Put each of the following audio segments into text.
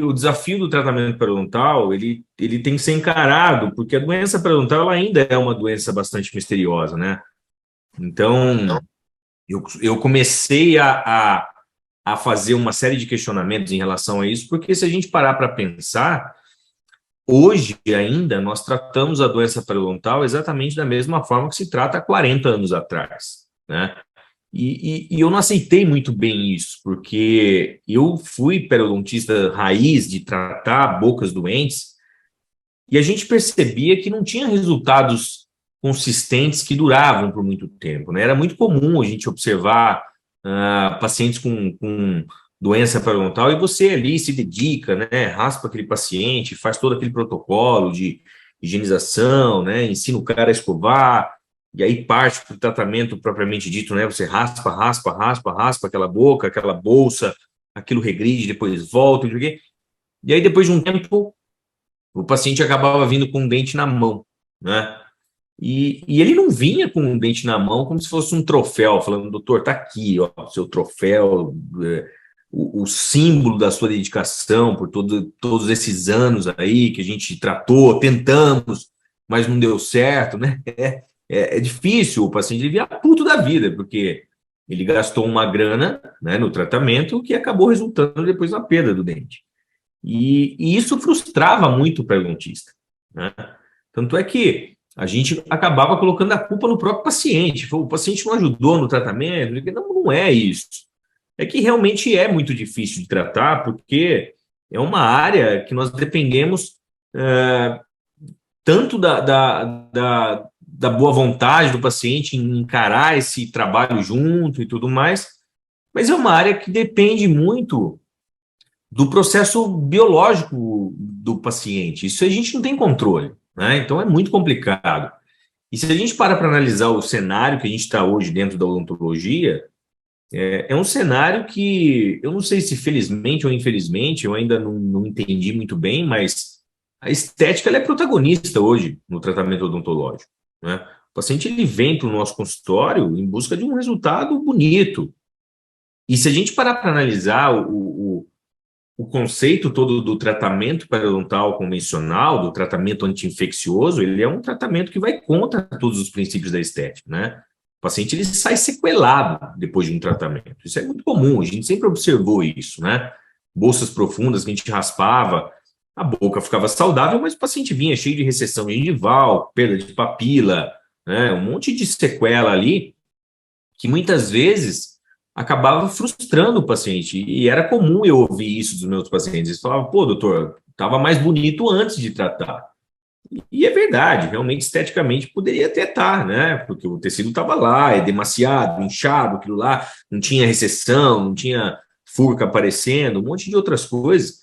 o desafio do tratamento periodontal, ele tem que ser encarado, porque a doença periodontal ela ainda é uma doença bastante misteriosa, né? Então, eu comecei a fazer uma série de questionamentos em relação a isso, porque se a gente parar para pensar, hoje ainda nós tratamos a doença periodontal exatamente da mesma forma que se trata há 40 anos atrás, né? E eu não aceitei muito bem isso, porque eu fui periodontista raiz de tratar bocas doentes, e a gente percebia que não tinha resultados consistentes que duravam por muito tempo, né? Era muito comum a gente observar pacientes com doença periodontal e você ali se dedica, né? Raspa aquele paciente, faz todo aquele protocolo de higienização, né? Ensina o cara a escovar, e aí parte para o tratamento propriamente dito, né? Você raspa, raspa, raspa, raspa aquela boca, aquela bolsa, aquilo regride, depois volta, não sei o quê. E aí depois de um tempo o paciente acabava vindo com um dente na mão, né? E ele não vinha com um dente na mão como se fosse um troféu, falando, doutor, tá aqui, ó, seu troféu, o símbolo da sua dedicação por todos esses anos aí que a gente tratou, tentamos, mas não deu certo, né? É difícil, o paciente ele via puto da vida, porque ele gastou uma grana, né, no tratamento que acabou resultando depois na perda do dente. E isso frustrava muito o perguntista, né? Tanto é que a gente acabava colocando a culpa no próprio paciente. O paciente não ajudou no tratamento. Não, não é isso. É que realmente é muito difícil de tratar, porque é uma área que nós dependemos é, tanto da boa vontade do paciente em encarar esse trabalho junto e tudo mais, mas é uma área que depende muito do processo biológico do paciente. Isso a gente não tem controle, né? Então é muito complicado. E se a gente para analisar o cenário que a gente está hoje dentro da odontologia, é um cenário que eu não sei se felizmente ou infelizmente, eu ainda não entendi muito bem, mas a estética ela é protagonista hoje no tratamento odontológico, né? O paciente ele vem para o nosso consultório em busca de um resultado bonito. E se a gente parar para analisar o conceito todo do tratamento periodontal convencional, do tratamento anti-infeccioso, ele é um tratamento que vai contra todos os princípios da estética, né? O paciente ele sai sequelado depois de um tratamento. Isso é muito comum, a gente sempre observou isso, né? Bolsas profundas que a gente raspava, a boca ficava saudável, mas o paciente vinha cheio de recessão gengival, perda de papila, né? Um monte de sequela ali que muitas vezes acabava frustrando o paciente. E era comum eu ouvir isso dos meus pacientes. Eles falavam, pô, doutor, estava mais bonito antes de tratar. E é verdade, realmente, esteticamente, poderia até estar, né? Porque o tecido estava lá, é demasiado, inchado, aquilo lá, não tinha recessão, não tinha furca aparecendo, um monte de outras coisas.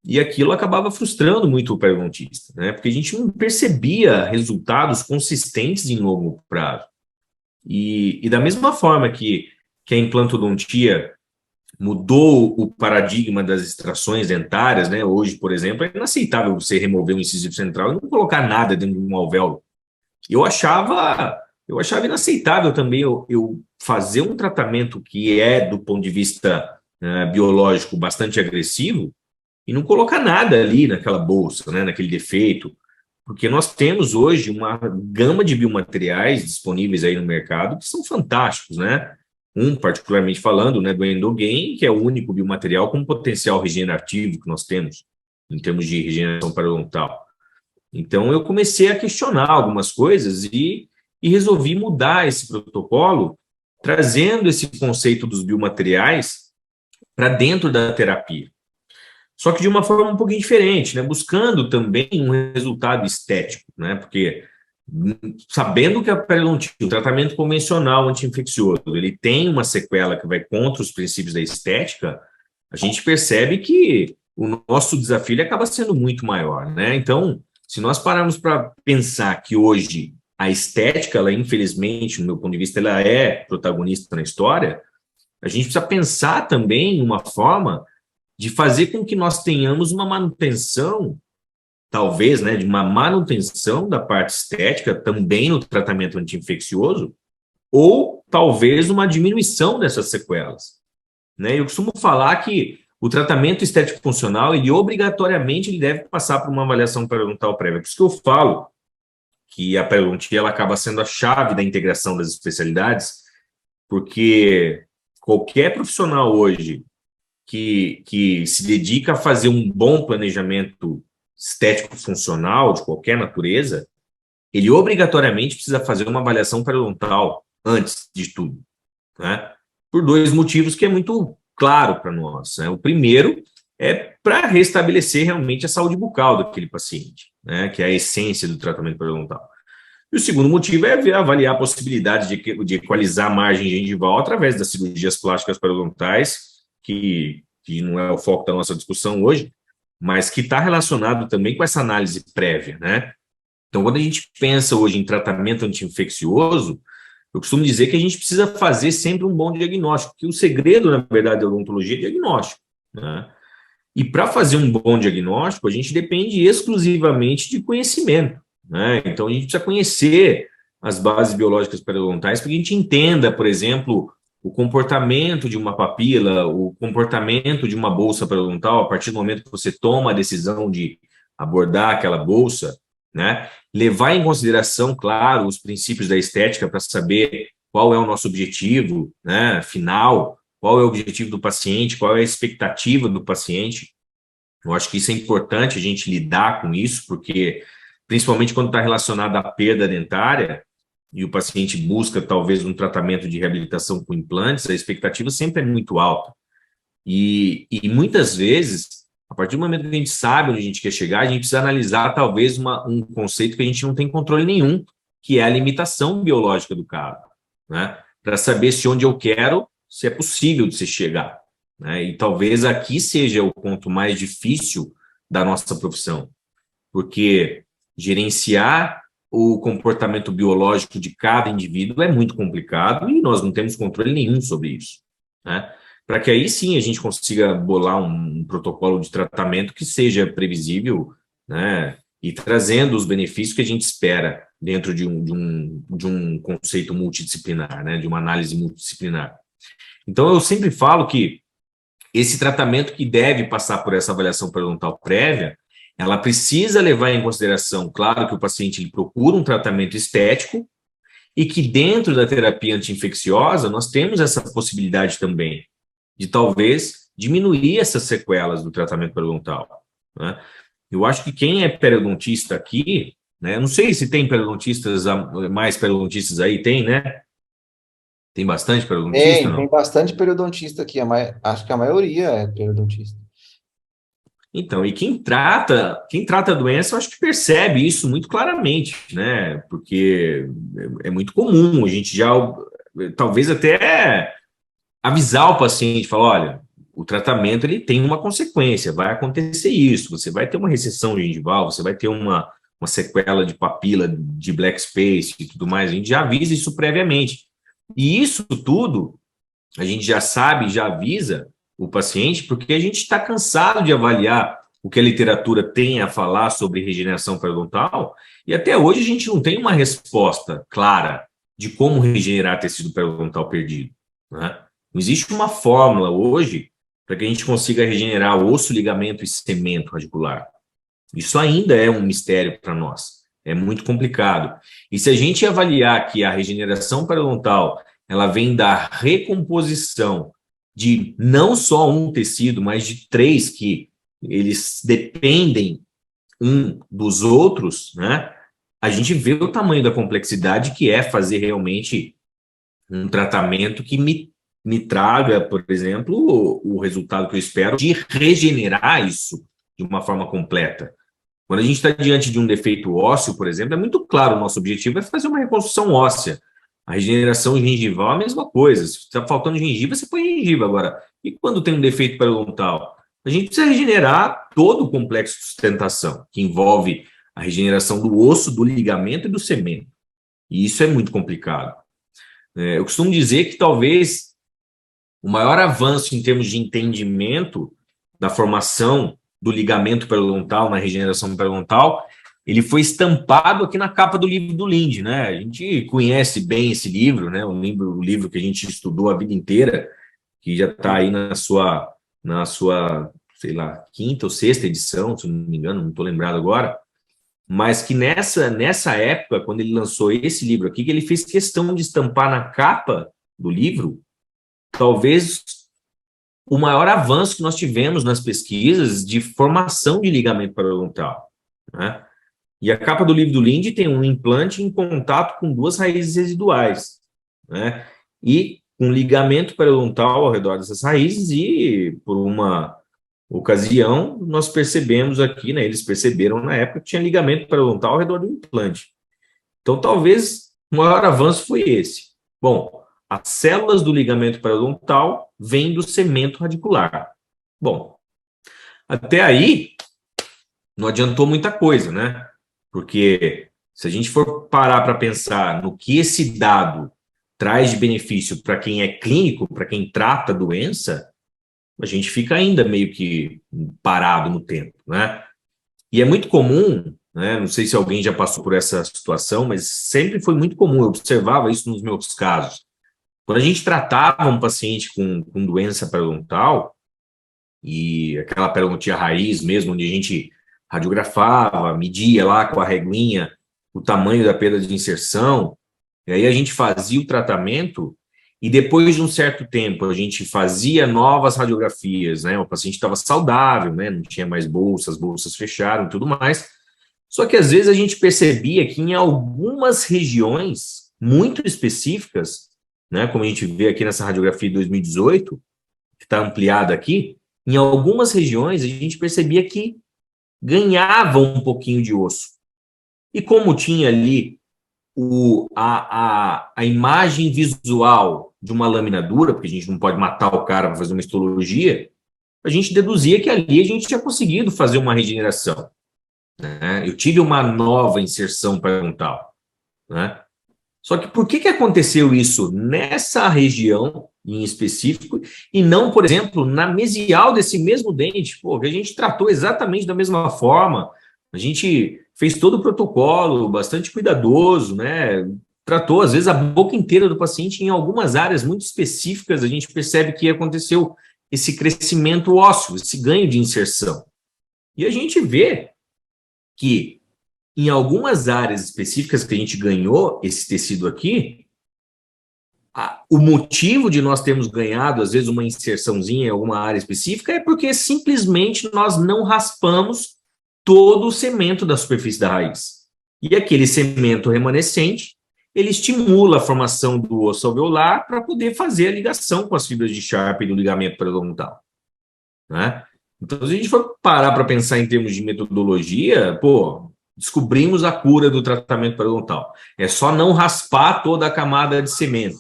E aquilo acabava frustrando muito o periodontista, né? Porque a gente não percebia resultados consistentes em longo prazo. E da mesma forma que a implantodontia mudou o paradigma das extrações dentárias, né? Hoje, por exemplo, é inaceitável você remover um incisivo central e não colocar nada dentro de um alvéolo. Eu achava, eu achava inaceitável também eu fazer um tratamento que é, do ponto de vista biológico, bastante agressivo e não colocar nada ali naquela bolsa, né? Naquele defeito. Porque nós temos hoje uma gama de biomateriais disponíveis aí no mercado que são fantásticos, né? Um, particularmente falando, né, do Endogain, que é o único biomaterial com potencial regenerativo que nós temos em termos de regeneração periodontal. Então, eu comecei a questionar algumas coisas e resolvi mudar esse protocolo, trazendo esse conceito dos biomateriais para dentro da terapia. Só que de uma forma um pouquinho diferente, né? Buscando também um resultado estético, né? Porque sabendo que a periodontia, o tratamento convencional anti-infeccioso, ele tem uma sequela que vai contra os princípios da estética, a gente percebe que o nosso desafio ele acaba sendo muito maior, né? Então, se nós pararmos para pensar que hoje a estética, ela infelizmente, no meu ponto de vista, ela é protagonista na história, a gente precisa pensar também em uma forma de fazer com que nós tenhamos uma manutenção, talvez, né, de uma manutenção da parte estética também no tratamento anti-infeccioso, ou talvez uma diminuição dessas sequelas, né? Eu costumo falar que o tratamento estético funcional, ele obrigatoriamente ele deve passar por uma avaliação periodontal prévia. Por isso que eu falo que a periodontia ela acaba sendo a chave da integração das especialidades, porque qualquer profissional hoje que se dedica a fazer um bom planejamento estético funcional de qualquer natureza, ele obrigatoriamente precisa fazer uma avaliação periodontal antes de tudo, né? Por dois motivos que é muito claro para nós, né? O primeiro é para restabelecer realmente a saúde bucal daquele paciente, né? Que é a essência do tratamento periodontal. E o segundo motivo é avaliar a possibilidade de equalizar a margem gengival através das cirurgias plásticas periodontais, que não é o foco da nossa discussão hoje, mas que está relacionado também com essa análise prévia, né? Então, quando a gente pensa hoje em tratamento anti-infeccioso, eu costumo dizer que a gente precisa fazer sempre um bom diagnóstico, que o segredo, na verdade, da odontologia é diagnóstico, né? E para fazer um bom diagnóstico, a gente depende exclusivamente de conhecimento, né? Então, a gente precisa conhecer as bases biológicas periodontais para que a gente entenda, por exemplo, o comportamento de uma papila, o comportamento de uma bolsa periodontal, a partir do momento que você toma a decisão de abordar aquela bolsa, né? Levar em consideração, claro, os princípios da estética para saber qual é o nosso objetivo, né, final, qual é o objetivo do paciente, qual é a expectativa do paciente. Eu acho que isso é importante a gente lidar com isso, porque principalmente quando está relacionado à perda dentária e o paciente busca talvez um tratamento de reabilitação com implantes, a expectativa sempre é muito alta. E muitas vezes, a partir do momento que a gente sabe onde a gente quer chegar, a gente precisa analisar talvez um conceito que a gente não tem controle nenhum, que é a limitação biológica do cara, né? Para saber se onde eu quero, se é possível de se chegar, né? E talvez aqui seja o ponto mais difícil da nossa profissão, porque gerenciar o comportamento biológico de cada indivíduo é muito complicado e nós não temos controle nenhum sobre isso, né? Para que aí sim a gente consiga bolar um protocolo de tratamento que seja previsível, né, e trazendo os benefícios que a gente espera dentro de um conceito multidisciplinar, né, de uma análise multidisciplinar. Então, eu sempre falo que esse tratamento que deve passar por essa avaliação periodontal prévia, ela precisa levar em consideração, claro, que o paciente ele procura um tratamento estético e que dentro da terapia anti-infecciosa nós temos essa possibilidade também de talvez diminuir essas sequelas do tratamento periodontal, né? Eu acho que quem é periodontista aqui, né? Não sei se tem periodontistas, mais periodontistas aí, tem, né? Tem bastante periodontista, Tem não? bastante periodontista aqui, acho que a maioria é periodontista. Então, e quem trata a doença, eu acho que percebe isso muito claramente, né? Porque é muito comum, a gente já, talvez até avisar o paciente, falar, olha, o tratamento ele tem uma consequência, vai acontecer isso, você vai ter uma recessão gengival, você vai ter uma sequela de papila, de black space e tudo mais, a gente já avisa isso previamente. E isso tudo, a gente já sabe, já avisa o paciente, porque a gente está cansado de avaliar o que a literatura tem a falar sobre regeneração periodontal, e até hoje a gente não tem uma resposta clara de como regenerar tecido periodontal perdido, né? Não existe uma fórmula hoje para que a gente consiga regenerar osso, ligamento e cemento radicular. Isso ainda é um mistério para nós. É muito complicado. E se a gente avaliar que a regeneração periodontal ela vem da recomposição de não só um tecido, mas de três que eles dependem um dos outros, né? A gente vê o tamanho da complexidade que é fazer realmente um tratamento que me traga, por exemplo, o resultado que eu espero de regenerar isso de uma forma completa. Quando a gente está diante de um defeito ósseo, por exemplo, é muito claro, o nosso objetivo é fazer uma reconstrução óssea. A regeneração gengival é a mesma coisa. Se está faltando gengiva, você põe gengiva. Agora, e quando tem um defeito periodontal? A gente precisa regenerar todo o complexo de sustentação, que envolve a regeneração do osso, do ligamento e do cemento. E isso é muito complicado. Eu costumo dizer que talvez o maior avanço em termos de entendimento da formação do ligamento periodontal na regeneração periodontal, ele foi estampado aqui na capa do livro do Linde, né? A gente conhece bem esse livro, né? O livro que a gente estudou a vida inteira, que já está aí na sua, sei lá, quinta ou sexta edição, se não me engano, não estou lembrado agora, mas que nessa época, quando ele lançou esse livro aqui, que ele fez questão de estampar na capa do livro, talvez o maior avanço que nós tivemos nas pesquisas de formação de ligamento periodontal, né? E a capa do livro do Linde tem um implante em contato com duas raízes residuais, né? E um ligamento periodontal ao redor dessas raízes, e por uma ocasião nós percebemos aqui, né? Eles perceberam na época que tinha ligamento periodontal ao redor do implante. Então, talvez o maior avanço foi esse. Bom, as células do ligamento periodontal vêm do cemento radicular. Bom, até aí não adiantou muita coisa, né? Porque se a gente for parar para pensar no que esse dado traz de benefício para quem é clínico, para quem trata a doença, a gente fica ainda meio que parado no tempo, né? E é muito comum, né? Não sei se alguém já passou por essa situação, mas sempre foi muito comum, eu observava isso nos meus casos. Quando a gente tratava um paciente com doença periodontal, e aquela periodontia raiz mesmo, onde a gente radiografava, media lá com a reguinha o tamanho da pedra de inserção, e aí a gente fazia o tratamento, e depois de um certo tempo a gente fazia novas radiografias, né? O paciente estava saudável, né? Não tinha mais bolsas, as bolsas fecharam e tudo mais. Só que às vezes a gente percebia que em algumas regiões muito específicas, né? Como a gente vê aqui nessa radiografia de 2018, que está ampliada aqui, em algumas regiões a gente percebia que ganhava um pouquinho de osso. E como tinha ali a imagem visual de uma lâmina dura, porque a gente não pode matar o cara para fazer uma histologia, a gente deduzia que ali a gente tinha conseguido fazer uma regeneração, né? Eu tive uma nova inserção periodontal, né? Só que por que aconteceu isso nessa região em específico e não, por exemplo, na mesial desse mesmo dente? Pô, que a gente tratou exatamente da mesma forma, a gente fez todo o protocolo, bastante cuidadoso, né? Tratou, às vezes, a boca inteira do paciente. Em algumas áreas muito específicas, a gente percebe que aconteceu esse crescimento ósseo, esse ganho de inserção. E a gente vê que em algumas áreas específicas que a gente ganhou esse tecido aqui, o motivo de nós termos ganhado, às vezes, uma inserçãozinha em alguma área específica é porque simplesmente nós não raspamos todo o cemento da superfície da raiz. E aquele cemento remanescente, ele estimula a formação do osso alveolar para poder fazer a ligação com as fibras de Sharp do ligamento periodontal, né? Então, se a gente for parar para pensar em termos de metodologia, pô, descobrimos a cura do tratamento periodontal. É só não raspar toda a camada de cemento.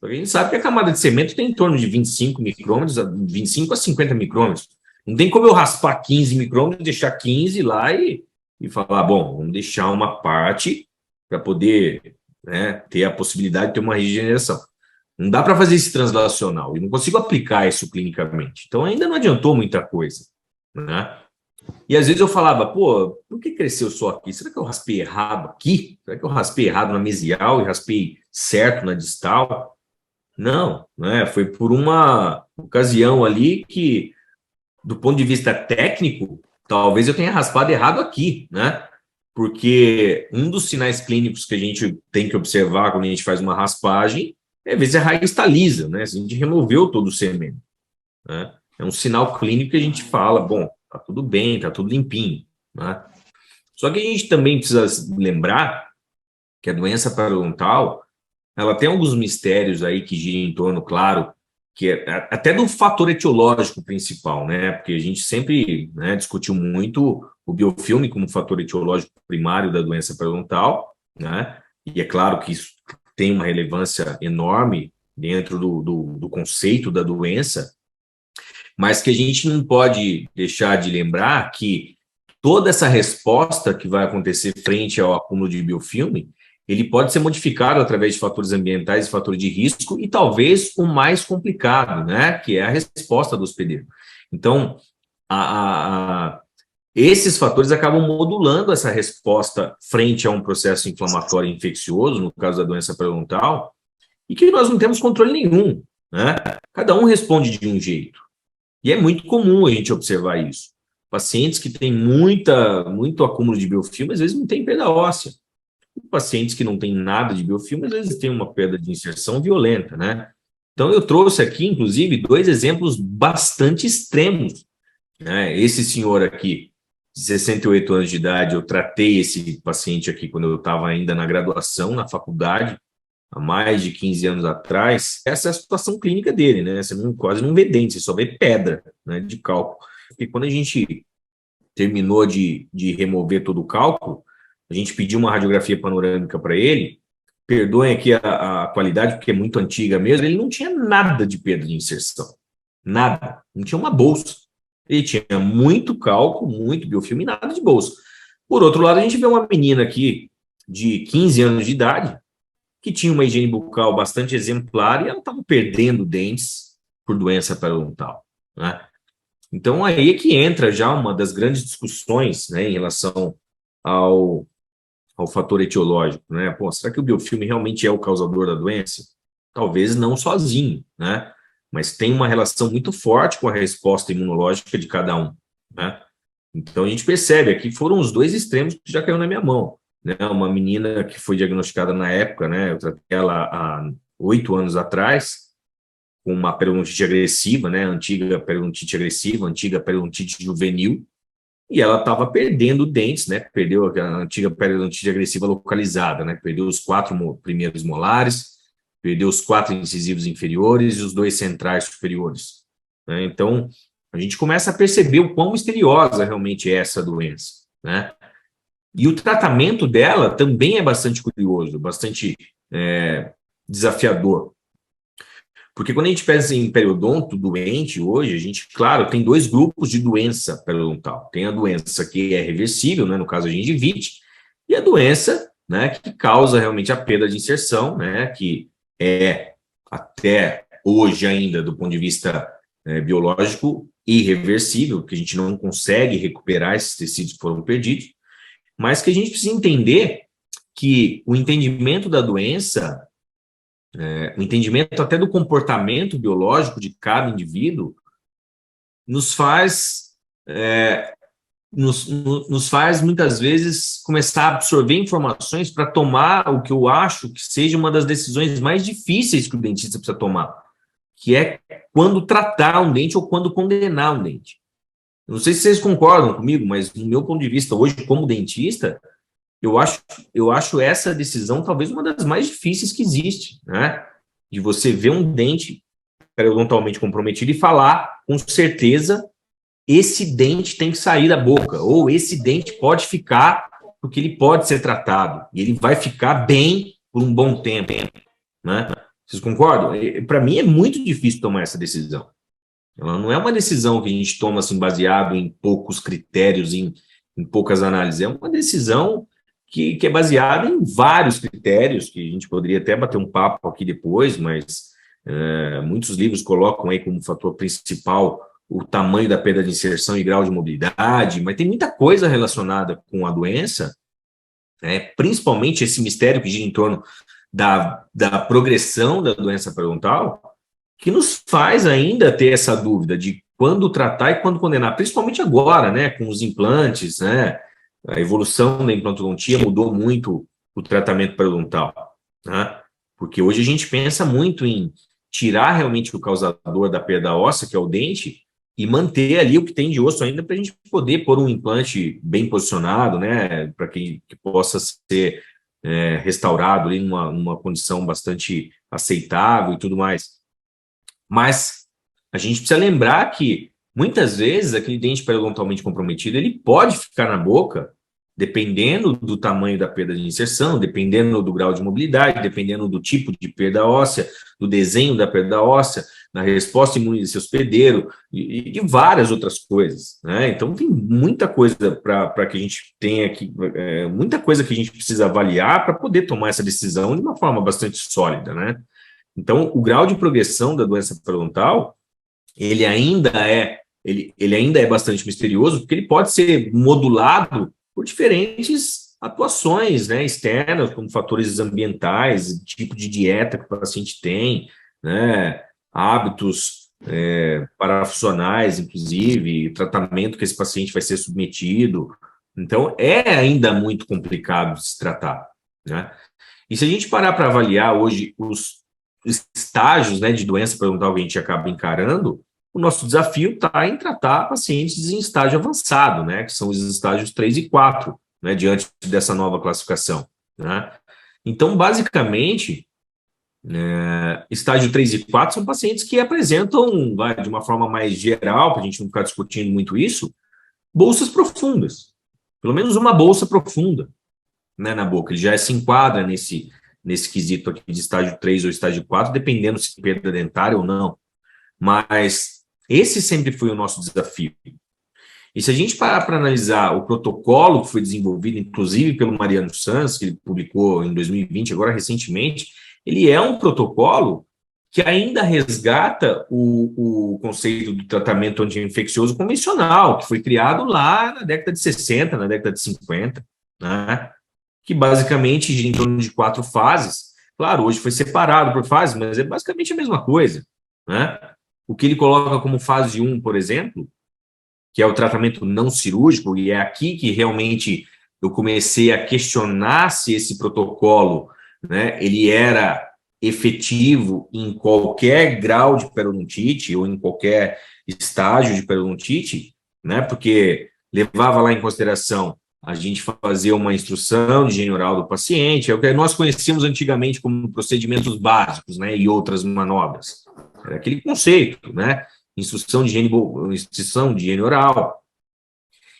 Porque a gente sabe que a camada de cemento tem em torno de 25 micrômetros, 25 a 50 micrômetros. Não tem como eu raspar 15 micrômetros, deixar 15 lá e falar, bom, vamos deixar uma parte para poder, né, ter a possibilidade de ter uma regeneração. Não dá para fazer esse translacional. Eu não consigo aplicar isso clinicamente. Então, ainda não adiantou muita coisa, né? E às vezes eu falava, pô, por que cresceu só aqui? Será que eu raspei errado aqui? Será que eu raspei errado na mesial e raspei certo na distal? Não, né? Foi por uma ocasião ali que, do ponto de vista técnico, talvez eu tenha raspado errado aqui, né? Porque um dos sinais clínicos que a gente tem que observar quando a gente faz uma raspagem é ver se a raiz está lisa, né? Se a gente removeu todo o cemento, né? É um sinal clínico que a gente fala, bom, tá tudo bem, tá tudo limpinho, né? Só que a gente também precisa lembrar que a doença periodontal, ela tem alguns mistérios aí que giram em torno, claro, que é até do fator etiológico principal, né? Porque a gente sempre, né, discutiu muito o biofilme como fator etiológico primário da doença periodontal, né? E é claro que isso tem uma relevância enorme dentro do conceito da doença, mas que a gente não pode deixar de lembrar que toda essa resposta que vai acontecer frente ao acúmulo de biofilme, ele pode ser modificado através de fatores ambientais e fatores de risco, e talvez o mais complicado, né, que é a resposta do hospedeiro. Então, esses fatores acabam modulando essa resposta frente a um processo inflamatório infeccioso, no caso da doença periodontal, e que nós não temos controle nenhum, né? Cada um responde de um jeito. E é muito comum a gente observar isso. Pacientes que têm muito acúmulo de biofilme, às vezes não têm perda óssea. Pacientes que não têm nada de biofilme, às vezes têm uma perda de inserção violenta, né? Então, eu trouxe aqui, inclusive, dois exemplos bastante extremos, né? Esse senhor aqui, de 68 anos de idade, eu tratei esse paciente aqui quando eu estava ainda na graduação, na faculdade, há mais de 15 anos atrás. Essa é a situação clínica dele, né? Você quase não vê dente, você só vê pedra, né, de cálculo. E quando a gente terminou de remover todo o cálculo, a gente pediu uma radiografia panorâmica para ele. Perdoem aqui a qualidade, porque é muito antiga mesmo. Ele não tinha nada de perda de inserção. Nada. Não tinha uma bolsa. Ele tinha muito cálculo, muito biofilme e nada de bolsa. Por outro lado, a gente vê uma menina aqui de 15 anos de idade que tinha uma higiene bucal bastante exemplar e ela estava perdendo dentes por doença periodontal, né? Então, aí é que entra já uma das grandes discussões, né, em relação ao, ao fator etiológico, né? Pô, será que o biofilme realmente é o causador da doença? Talvez não sozinho, né? Mas tem uma relação muito forte com a resposta imunológica de cada um, né? Então, a gente percebe aqui foram os dois extremos que já caiu na minha mão, né? Uma menina que foi diagnosticada na época, né? Eu tratei ela há 8 anos atrás, com uma periodontite agressiva, né? Antiga periodontite agressiva, antiga periodontite juvenil, e ela estava perdendo dentes, né? Perdeu a antiga periodontite agressiva localizada, né? Perdeu os 4 primeiros molares, perdeu os 4 incisivos inferiores e os 2 centrais superiores, né? Então, a gente começa a perceber o quão misteriosa realmente é essa doença, né? E o tratamento dela também é bastante curioso, bastante desafiador. Porque quando a gente pensa em periodonto doente hoje, a gente, claro, tem 2 grupos de doença periodontal. Tem a doença que é reversível, né, no caso a gengivite, e a doença, né, que causa realmente a perda de inserção, né, que é até hoje ainda, do ponto de vista biológico, irreversível, que a gente não consegue recuperar esses tecidos que foram perdidos, mas que a gente precisa entender que o entendimento da doença, o entendimento até do comportamento biológico de cada indivíduo, nos faz, nos faz muitas vezes começar a absorver informações para tomar o que eu acho que seja uma das decisões mais difíceis que o dentista precisa tomar, que é quando tratar um dente ou quando condenar um dente. Não sei se vocês concordam comigo, mas no meu ponto de vista hoje como dentista, eu acho essa decisão talvez uma das mais difíceis que existe, né? De você ver um dente periodontalmente comprometido e falar com certeza esse dente tem que sair da boca, ou esse dente pode ficar porque ele pode ser tratado, e ele vai ficar bem por um bom tempo, né? Vocês concordam? Para mim é muito difícil tomar essa decisão. Ela não é uma decisão que a gente toma assim, baseado em poucos critérios, em poucas análises. É uma decisão que é baseada em vários critérios, que a gente poderia até bater um papo aqui depois, mas muitos livros colocam aí como fator principal o tamanho da perda de inserção e grau de mobilidade, mas tem muita coisa relacionada com a doença, principalmente esse mistério que gira em torno da progressão da doença periodontal, que nos faz ainda ter essa dúvida de quando tratar e quando condenar, principalmente agora, né, com os implantes, né, a evolução da implantodontia mudou muito o tratamento periodontal, né, porque hoje a gente pensa muito em tirar realmente o causador da perda óssea, que é o dente, e manter ali o que tem de osso ainda para a gente poder pôr um implante bem posicionado, né, para que possa ser restaurado ali numa condição bastante aceitável e tudo mais. Mas a gente precisa lembrar que, muitas vezes, aquele dente periodontalmente comprometido, ele pode ficar na boca, dependendo do tamanho da perda de inserção, dependendo do grau de mobilidade, dependendo do tipo de perda óssea, do desenho da perda óssea, da resposta imune desse hospedeiro e de várias outras coisas, né? Então, tem muita coisa para que a gente tenha aqui, muita coisa que a gente precisa avaliar para poder tomar essa decisão de uma forma bastante sólida, né? Então, o grau de progressão da doença periodontal, ele ainda é bastante misterioso, porque ele pode ser modulado por diferentes atuações, né, externas, como fatores ambientais, tipo de dieta que o paciente tem, né, hábitos parafuncionais, inclusive, tratamento que esse paciente vai ser submetido. Então, é ainda muito complicado de se tratar, né? E se a gente parar para avaliar hoje os estágios, né, de doença periodontal que a gente acaba encarando, o nosso desafio está em tratar pacientes em estágio avançado, né, que são os estágios 3 e 4, né, diante dessa nova classificação, né? Então, basicamente, estágio 3 e 4 são pacientes que apresentam, de uma forma mais geral, para a gente não ficar discutindo muito isso, bolsas profundas. Pelo menos uma bolsa profunda, né, na boca. Ele já se enquadra nesse quesito aqui de estágio 3 ou estágio 4, dependendo se tem perda dentária ou não. Mas esse sempre foi o nosso desafio. E se a gente parar para analisar o protocolo que foi desenvolvido, inclusive pelo Mariano Sanz, que ele publicou em 2020, agora recentemente, ele é um protocolo que ainda resgata o conceito do tratamento anti-infeccioso convencional, que foi criado lá na década de 60, na década de 50, né? Que basicamente gira em torno de 4 fases. Claro, hoje foi separado por fases, mas é basicamente a mesma coisa, né? O que ele coloca como fase 1, por exemplo, que é o tratamento não cirúrgico, e é aqui que realmente eu comecei a questionar se esse protocolo, né, ele era efetivo em qualquer grau de periodontite ou em qualquer estágio de periodontite, né, porque levava lá em consideração a gente fazer uma instrução de higiene oral do paciente, é o que nós conhecíamos antigamente como procedimentos básicos, né, e outras manobras. Era aquele conceito, né? Instrução de higiene oral,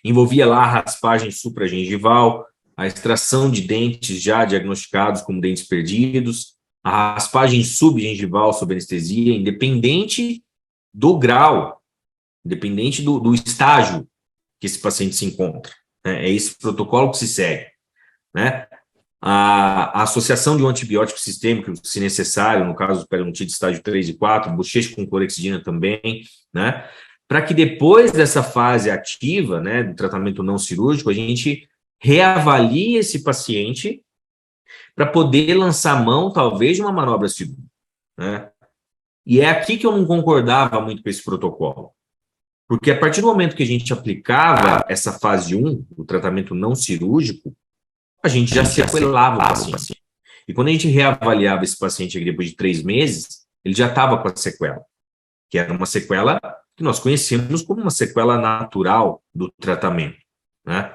envolvia lá a raspagem supragengival, a extração de dentes já diagnosticados como dentes perdidos, a raspagem subgengival sob anestesia, independente do grau, independente do estágio que esse paciente se encontra, né? É esse protocolo que se segue, né? A associação de um antibiótico sistêmico, se necessário, no caso do periodontite estágio 3 e 4, bochecha com clorexidina também, né? Para que depois dessa fase ativa, né, do tratamento não cirúrgico, a gente reavalie esse paciente para poder lançar mão, talvez, de uma manobra cirúrgica, né? E é aqui que eu não concordava muito com esse protocolo. Porque a partir do momento que a gente aplicava essa fase 1, o tratamento não cirúrgico, a gente já sequelava o paciente. E quando a gente reavaliava esse paciente aqui depois de 3 meses, ele já estava com a sequela, que era uma sequela que nós conhecemos como uma sequela natural do tratamento, né?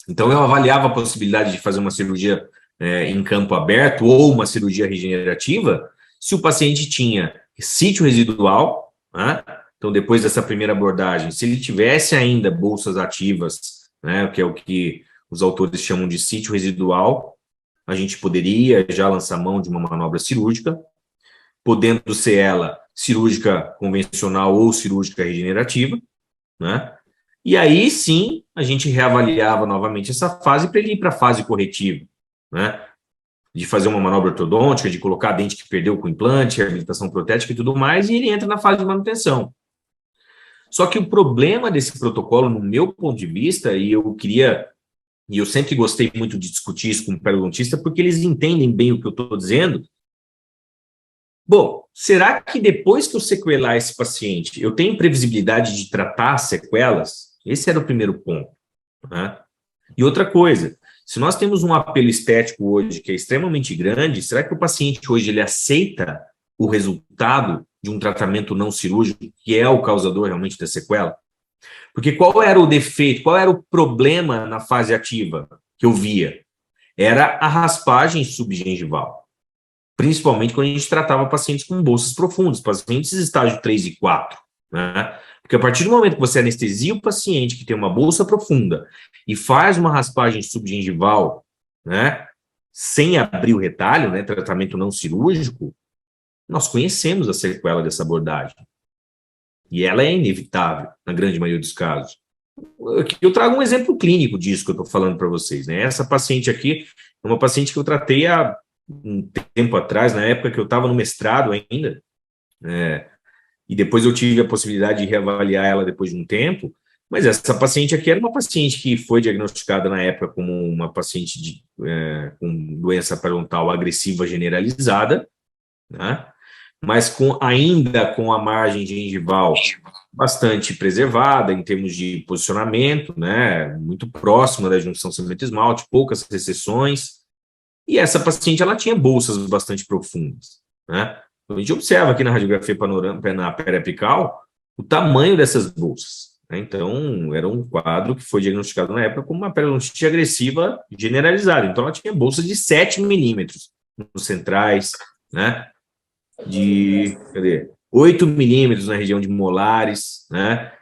Então, eu avaliava a possibilidade de fazer uma cirurgia em campo aberto ou uma cirurgia regenerativa se o paciente tinha sítio residual, né? Então, depois dessa primeira abordagem, se ele tivesse ainda bolsas ativas, né, que é o que os autores chamam de sítio residual, a gente poderia já lançar mão de uma manobra cirúrgica, podendo ser ela cirúrgica convencional ou cirúrgica regenerativa, né? E aí sim a gente reavaliava novamente essa fase para ele ir para a fase corretiva, né? De fazer uma manobra ortodôntica, de colocar a dente que perdeu com implante, reabilitação protética e tudo mais, e ele entra na fase de manutenção. Só que o problema desse protocolo, no meu ponto de vista, e eu sempre gostei muito de discutir isso com o periodontista, porque eles entendem bem o que eu estou dizendo. Bom, será que depois que eu sequelar esse paciente, eu tenho previsibilidade de tratar as sequelas? Esse era o primeiro ponto, né? E outra coisa, se nós temos um apelo estético hoje que é extremamente grande, será que o paciente hoje ele aceita o resultado de um tratamento não cirúrgico, que é o causador realmente da sequela? Porque qual era o defeito, qual era o problema na fase ativa que eu via? Era a raspagem subgengival. Principalmente quando a gente tratava pacientes com bolsas profundas, pacientes estágio 3 e 4, né? Porque a partir do momento que você anestesia o paciente que tem uma bolsa profunda e faz uma raspagem subgengival, né, sem abrir o retalho, né, tratamento não cirúrgico, nós conhecemos a sequela dessa abordagem. E ela é inevitável, na grande maioria dos casos. Eu trago um exemplo clínico disso que eu estou falando para vocês, né? Essa paciente aqui é uma paciente que eu tratei há um tempo atrás, na época que eu estava no mestrado ainda, e depois eu tive a possibilidade de reavaliar ela depois de um tempo, mas essa paciente aqui era uma paciente que foi diagnosticada na época como uma paciente com doença periodontal agressiva generalizada, né? mas ainda com a margem gengival bastante preservada em termos de posicionamento, né, muito próxima da junção cemento-esmalte, poucas recessões, e essa paciente ela tinha bolsas bastante profundas, né? Então, a gente observa aqui na radiografia panorâmica, na periapical, o tamanho dessas bolsas, né? Então, era um quadro que foi diagnosticado na época como uma periodontite agressiva generalizada. Então, ela tinha bolsas de 7 milímetros nos centrais, né? Cadê? 8 milímetros na região de molares, né?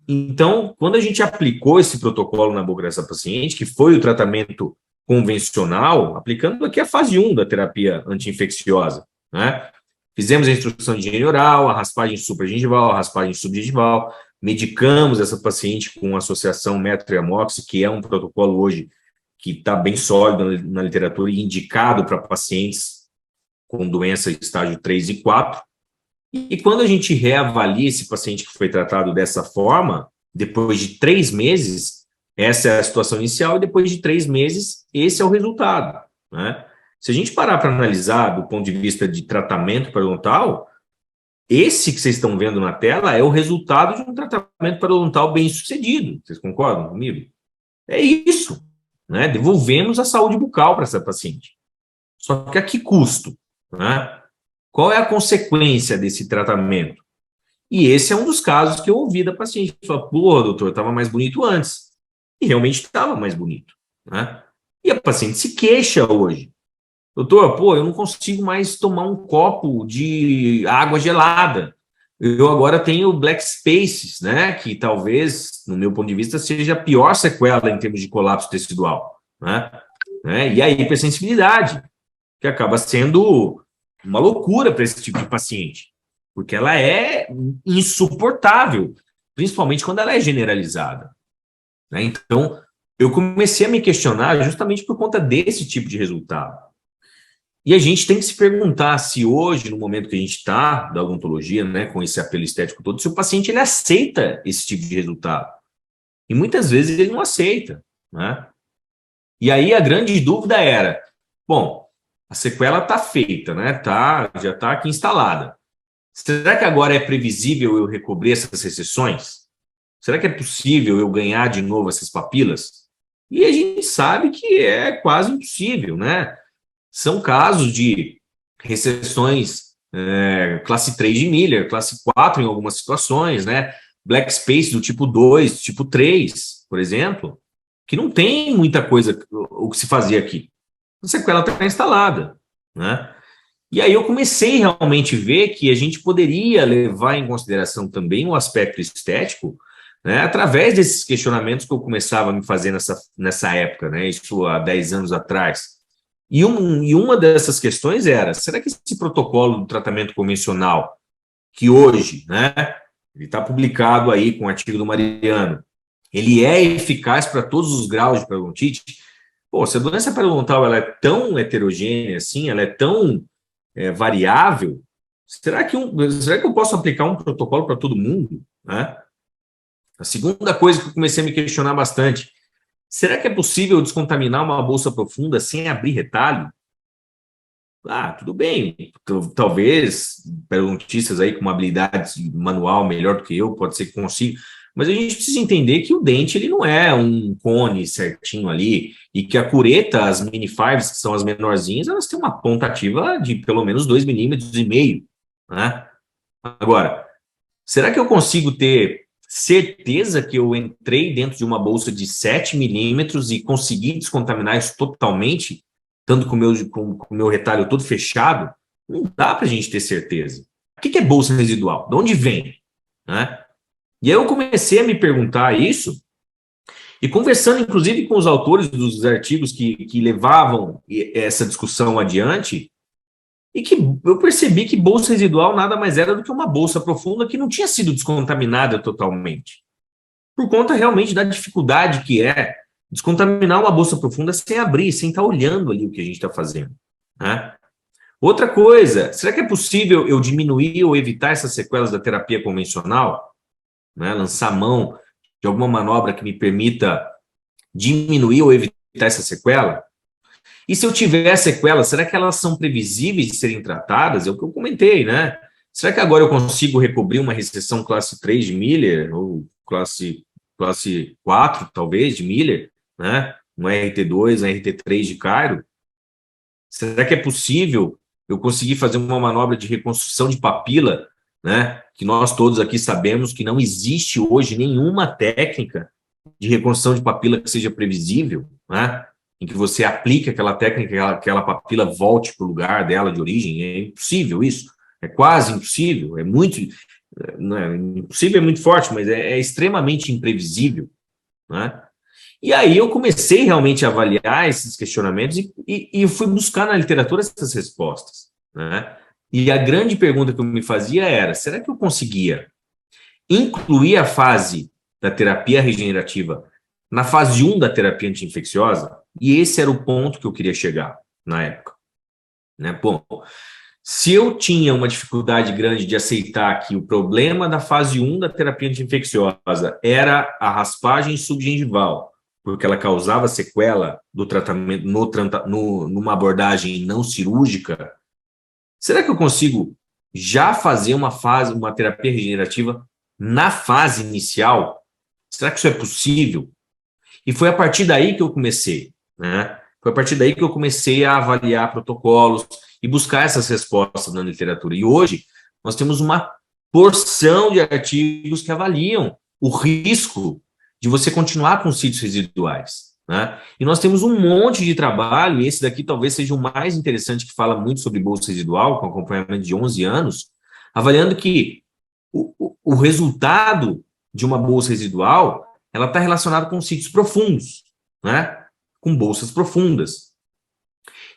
Então, quando a gente aplicou esse protocolo na boca dessa paciente, que foi o tratamento convencional, aplicando aqui a fase 1 da terapia anti-infecciosa, né? Fizemos a instrução de higiene oral, a raspagem supragengival, a raspagem subgengival, medicamos essa paciente com associação metro e amoxi, que é um protocolo hoje que está bem sólido na literatura e indicado para pacientes com doença estágio 3 e 4. E quando a gente reavalia esse paciente que foi tratado dessa forma, depois de 3 meses, essa é a situação inicial, e depois de 3 meses, esse é o resultado, né? Se a gente parar para analisar do ponto de vista de tratamento periodontal, esse que vocês estão vendo na tela é o resultado de um tratamento periodontal bem sucedido. Vocês concordam comigo? É isso, né? Devolvemos a saúde bucal para essa paciente. Só que a que custo, né? Qual é a consequência desse tratamento? E esse é um dos casos que eu ouvi da paciente. Falou, pô, doutor, estava mais bonito antes. E realmente estava mais bonito, né? E a paciente se queixa hoje. Doutor, pô, eu não consigo mais tomar um copo de água gelada. Eu agora tenho black spaces, né? Que talvez, no meu ponto de vista, seja a pior sequela em termos de colapso tecidual, né? E a hipersensibilidade, que acaba sendo uma loucura para esse tipo de paciente, porque ela é insuportável, principalmente quando ela é generalizada, né? Então, eu comecei a me questionar justamente por conta desse tipo de resultado. E a gente tem que se perguntar se hoje, no momento que a gente está da odontologia, né, com esse apelo estético todo, se o paciente ele aceita esse tipo de resultado. E muitas vezes ele não aceita, né? E aí a grande dúvida era, bom, a sequela está feita, né? Já está aqui instalada. Será que agora é previsível eu recobrir essas recessões? Será que é possível eu ganhar de novo essas papilas? E a gente sabe que é quase impossível, né? São casos de recessões classe 3 de Miller, classe 4 em algumas situações, né? Black space do tipo 2, tipo 3, por exemplo, que não tem muita coisa o que se fazia aqui. A sequela está instalada, né? E aí eu comecei realmente a ver que a gente poderia levar em consideração também o aspecto estético, né, através desses questionamentos que eu começava a me fazer nessa época, né, isso há 10 anos atrás. E uma dessas questões era, será que esse protocolo do tratamento convencional, que hoje, né, ele está publicado aí com o artigo do Mariano, ele é eficaz para todos os graus de periodontite? Pô, se a doença periodontal ela é tão heterogênea assim, ela é tão variável, será que eu posso aplicar um protocolo para todo mundo, né? A segunda coisa que eu comecei a me questionar bastante, será que é possível descontaminar uma bolsa profunda sem abrir retalho? Ah, tudo bem, talvez periodontistas aí com uma habilidade manual melhor do que eu, pode ser que consiga, mas a gente precisa entender que o dente ele não é um cone certinho ali, e que a cureta, as mini fives, que são as menorzinhas, elas têm uma ponta ativa de pelo menos 2,5 milímetros, né? Agora, será que eu consigo ter certeza que eu entrei dentro de uma bolsa de 7 milímetros e consegui descontaminar isso totalmente, tanto com o meu retalho todo fechado? Não dá para a gente ter certeza. O que é bolsa residual? De onde vem? Né? E aí eu comecei a me perguntar isso, e conversando, inclusive, com os autores dos artigos que levavam essa discussão adiante, e que eu percebi que bolsa residual nada mais era do que uma bolsa profunda que não tinha sido descontaminada totalmente, por conta realmente da dificuldade que é descontaminar uma bolsa profunda sem abrir, sem estar olhando ali o que a gente está fazendo, né? Outra coisa, será que é possível eu diminuir ou evitar essas sequelas da terapia convencional, né? Lançar mão de alguma manobra que me permita diminuir ou evitar essa sequela? E se eu tiver sequelas, será que elas são previsíveis de serem tratadas? É o que eu comentei, né? será que agora eu consigo recobrir uma recessão classe 3 de Miller, ou classe 4, talvez, de Miller, né? Um RT2, um RT3 de Cairo? Será que é possível eu conseguir fazer uma manobra de reconstrução de papila, né? Que nós todos aqui sabemos que não existe hoje nenhuma técnica de reconstrução de papila que seja previsível, né? Em que você aplique aquela técnica, aquela papila volte para o lugar dela de origem. É impossível isso. É quase impossível. É muito. Não é, impossível é muito forte, mas é extremamente imprevisível, né? E aí eu comecei realmente a avaliar esses questionamentos e fui buscar na literatura essas respostas, né? E a grande pergunta que eu me fazia era, será que eu conseguia incluir a fase da terapia regenerativa na fase 1 da terapia anti-infecciosa? E esse era o ponto que eu queria chegar na época, né? Bom, se eu tinha uma dificuldade grande de aceitar que o problema da fase 1 da terapia anti-infecciosa era a raspagem subgengival, porque ela causava sequela do tratamento numa abordagem não cirúrgica, será que eu consigo já fazer uma terapia regenerativa na fase inicial? Será que isso é possível? E foi a partir daí que eu comecei, né? Foi a partir daí que eu comecei a avaliar protocolos e buscar essas respostas na literatura. E hoje nós temos uma porção de artigos que avaliam o risco de você continuar com sítios residuais, né? E nós temos um monte de trabalho, e esse daqui talvez seja o mais interessante, que fala muito sobre bolsa residual, com acompanhamento de 11 anos, avaliando que o resultado de uma bolsa residual ela está relacionada com sítios profundos, né? Com bolsas profundas.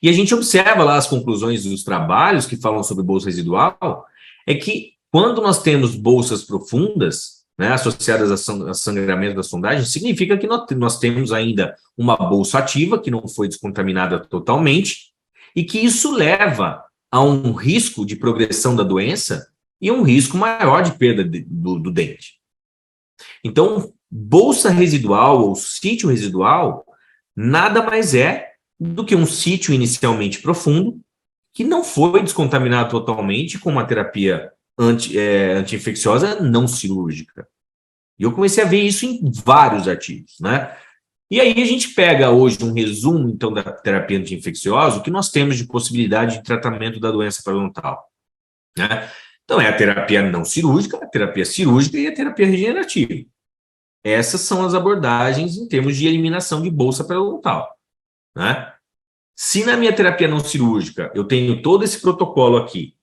E a gente observa lá as conclusões dos trabalhos que falam sobre bolsa residual, é que quando nós temos bolsas profundas, né, associadas a sangramento da sondagem, significa que nós temos ainda uma bolsa ativa que não foi descontaminada totalmente e que isso leva a um risco de progressão da doença e um risco maior de perda do dente. Então, bolsa residual ou sítio residual nada mais é do que um sítio inicialmente profundo que não foi descontaminado totalmente com uma terapia anti-infecciosa não cirúrgica. E eu comecei a ver isso em vários artigos, né? E aí a gente pega hoje um resumo, então, da terapia anti-infecciosa, o que nós temos de possibilidade de tratamento da doença periodontal, né? Então, é a terapia não cirúrgica, a terapia cirúrgica e a terapia regenerativa. Essas são as abordagens em termos de eliminação de bolsa periodontal, né? Se na minha terapia não cirúrgica eu tenho todo esse protocolo aqui,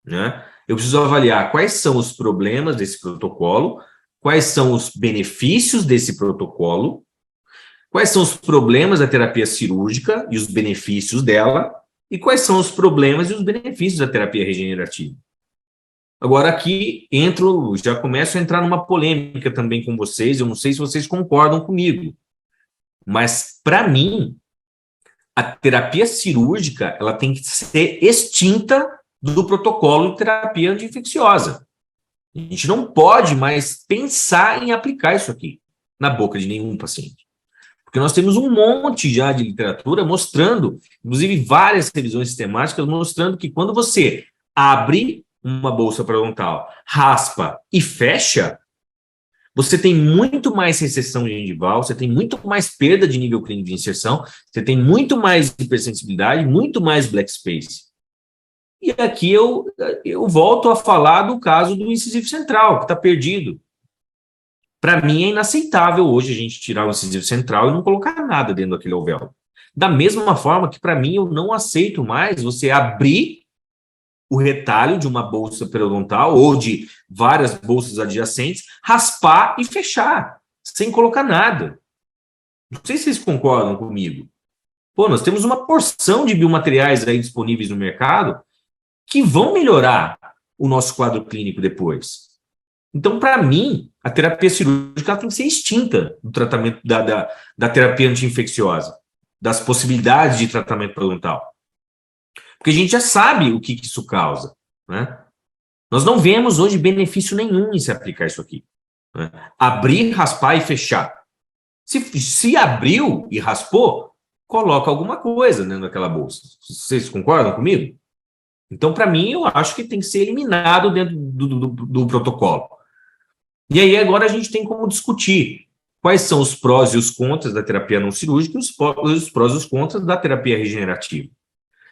né? Eu preciso avaliar quais são os problemas desse protocolo, quais são os benefícios desse protocolo, quais são os problemas da terapia cirúrgica e os benefícios dela, e quais são os problemas e os benefícios da terapia regenerativa. Agora aqui já começo a entrar numa polêmica também com vocês, eu não sei se vocês concordam comigo, mas para mim, a terapia cirúrgica ela tem que ser extinta do protocolo de terapia anti-infecciosa. A gente não pode mais pensar em aplicar isso aqui na boca de nenhum paciente. Porque nós temos um monte já de literatura mostrando, inclusive várias revisões sistemáticas, mostrando que quando você abre uma bolsa periodontal, raspa e fecha, você tem muito mais recessão gengival, você tem muito mais perda de nível clínico de inserção, você tem muito mais hipersensibilidade, muito mais black space. E aqui eu volto a falar do caso do incisivo central, que está perdido. Para mim é inaceitável hoje a gente tirar o incisivo central e não colocar nada dentro daquele alvéolo. Da mesma forma que para mim eu não aceito mais você abrir o retalho de uma bolsa periodontal ou de várias bolsas adjacentes, raspar e fechar, sem colocar nada. Não sei se vocês concordam comigo. Pô, nós temos uma porção de biomateriais aí disponíveis no mercado que vão melhorar o nosso quadro clínico depois. Então, para mim, a terapia cirúrgica tem que ser extinta do tratamento da terapia anti-infecciosa, das possibilidades de tratamento periodontal. Porque a gente já sabe o que isso causa, né? Nós não vemos hoje benefício nenhum em se aplicar isso aqui, né? Abrir, raspar e fechar. Se abriu e raspou, coloca alguma coisa dentro daquela bolsa. Vocês concordam comigo? Então, para mim, eu acho que tem que ser eliminado dentro do protocolo. E aí, agora a gente tem como discutir quais são os prós e os contras da terapia não cirúrgica e os prós e os contras da terapia regenerativa.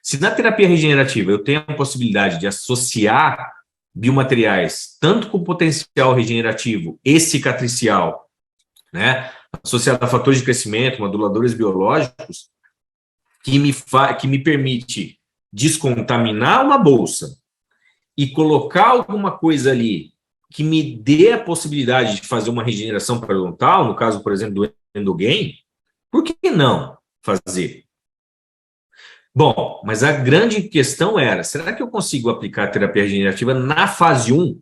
Se na terapia regenerativa eu tenho a possibilidade de associar biomateriais, tanto com potencial regenerativo e cicatricial, né, associado a fatores de crescimento, moduladores biológicos, que me permite descontaminar uma bolsa e colocar alguma coisa ali que me dê a possibilidade de fazer uma regeneração periodontal, no caso, por exemplo, do endogain, por que não fazer? Bom, mas a grande questão era, será que eu consigo aplicar a terapia regenerativa na fase 1?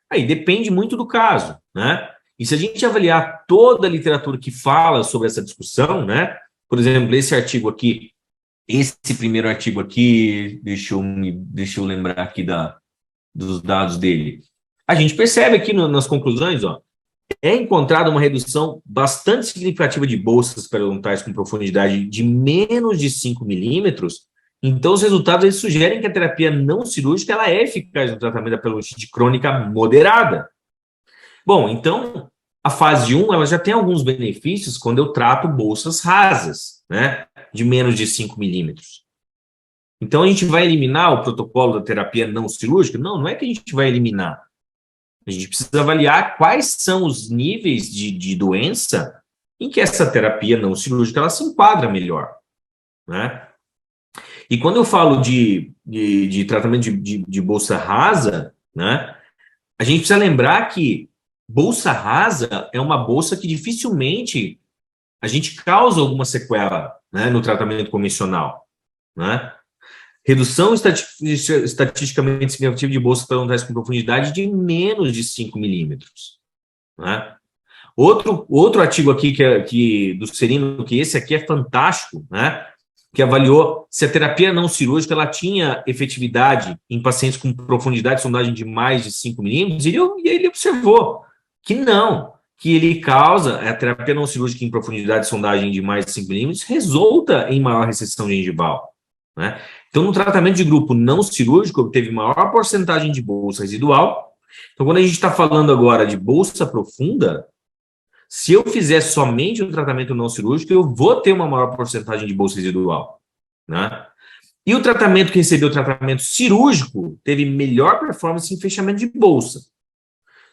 Aí depende muito do caso, né? E se a gente avaliar toda a literatura que fala sobre essa discussão, né? Por exemplo, esse artigo aqui, esse primeiro artigo aqui, deixa eu lembrar aqui dos dados dele. A gente percebe aqui nas conclusões, ó, é encontrada uma redução bastante significativa de bolsas periodontais com profundidade de menos de 5 milímetros. Então, os resultados eles sugerem que a terapia não cirúrgica ela é eficaz no tratamento da periodonte crônica moderada. Bom, então, a fase 1 ela já tem alguns benefícios quando eu trato bolsas rasas, né, de menos de 5 milímetros. Então, a gente vai eliminar o protocolo da terapia não cirúrgica? Não, não é que a gente vai eliminar. A gente precisa avaliar quais são os níveis de doença em que essa terapia não cirúrgica ela se enquadra melhor, né? E quando eu falo de tratamento de bolsa rasa, né, a gente precisa lembrar que bolsa rasa é uma bolsa que dificilmente a gente causa alguma sequela, né, no tratamento convencional, né? Redução estatisticamente significativa de bolsas periodontais com profundidade de menos de 5 milímetros. Né? Outro artigo aqui do Serino, que esse aqui é fantástico, né? Que avaliou se a terapia não cirúrgica ela tinha efetividade em pacientes com profundidade de sondagem de mais de 5 milímetros, e ele observou que não, que a terapia não cirúrgica em profundidade de sondagem de mais de 5 milímetros resulta em maior recessão gengival. Né? Então, no tratamento de grupo não cirúrgico, obteve maior porcentagem de bolsa residual. Então, quando a gente está falando agora de bolsa profunda, se eu fizer somente o tratamento não cirúrgico, eu vou ter uma maior porcentagem de bolsa residual. Né? E o tratamento que recebeu o tratamento cirúrgico teve melhor performance em fechamento de bolsa.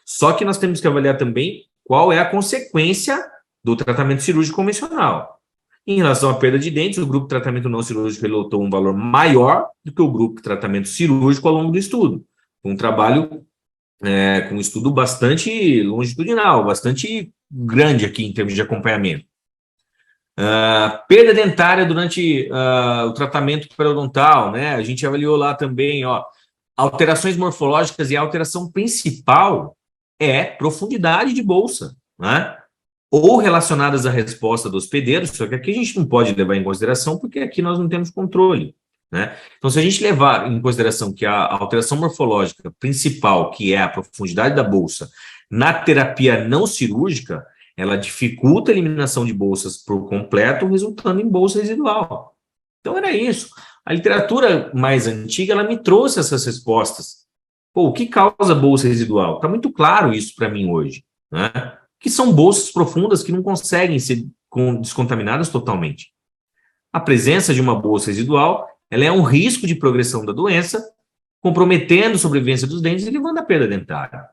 Só que nós temos que avaliar também qual é a consequência do tratamento cirúrgico convencional. Em relação à perda de dentes, o grupo de tratamento não cirúrgico relatou um valor maior do que o grupo de tratamento cirúrgico ao longo do estudo. Um trabalho com um estudo bastante longitudinal, bastante grande aqui em termos de acompanhamento. Perda dentária durante o tratamento periodontal, né? A gente avaliou lá também, ó, alterações morfológicas e a alteração principal é profundidade de bolsa, né? Ou relacionadas à resposta do hospedeiro, só que aqui a gente não pode levar em consideração, porque aqui nós não temos controle. Né? Então, se a gente levar em consideração que a alteração morfológica principal, que é a profundidade da bolsa, na terapia não cirúrgica, ela dificulta a eliminação de bolsas por completo, resultando em bolsa residual. Então, era isso. A literatura mais antiga, ela me trouxe essas respostas. Pô, o que causa bolsa residual? Está muito claro isso para mim hoje, né? Que são bolsas profundas que não conseguem ser descontaminadas totalmente. A presença de uma bolsa residual, ela é um risco de progressão da doença, comprometendo a sobrevivência dos dentes e levando à perda dentária.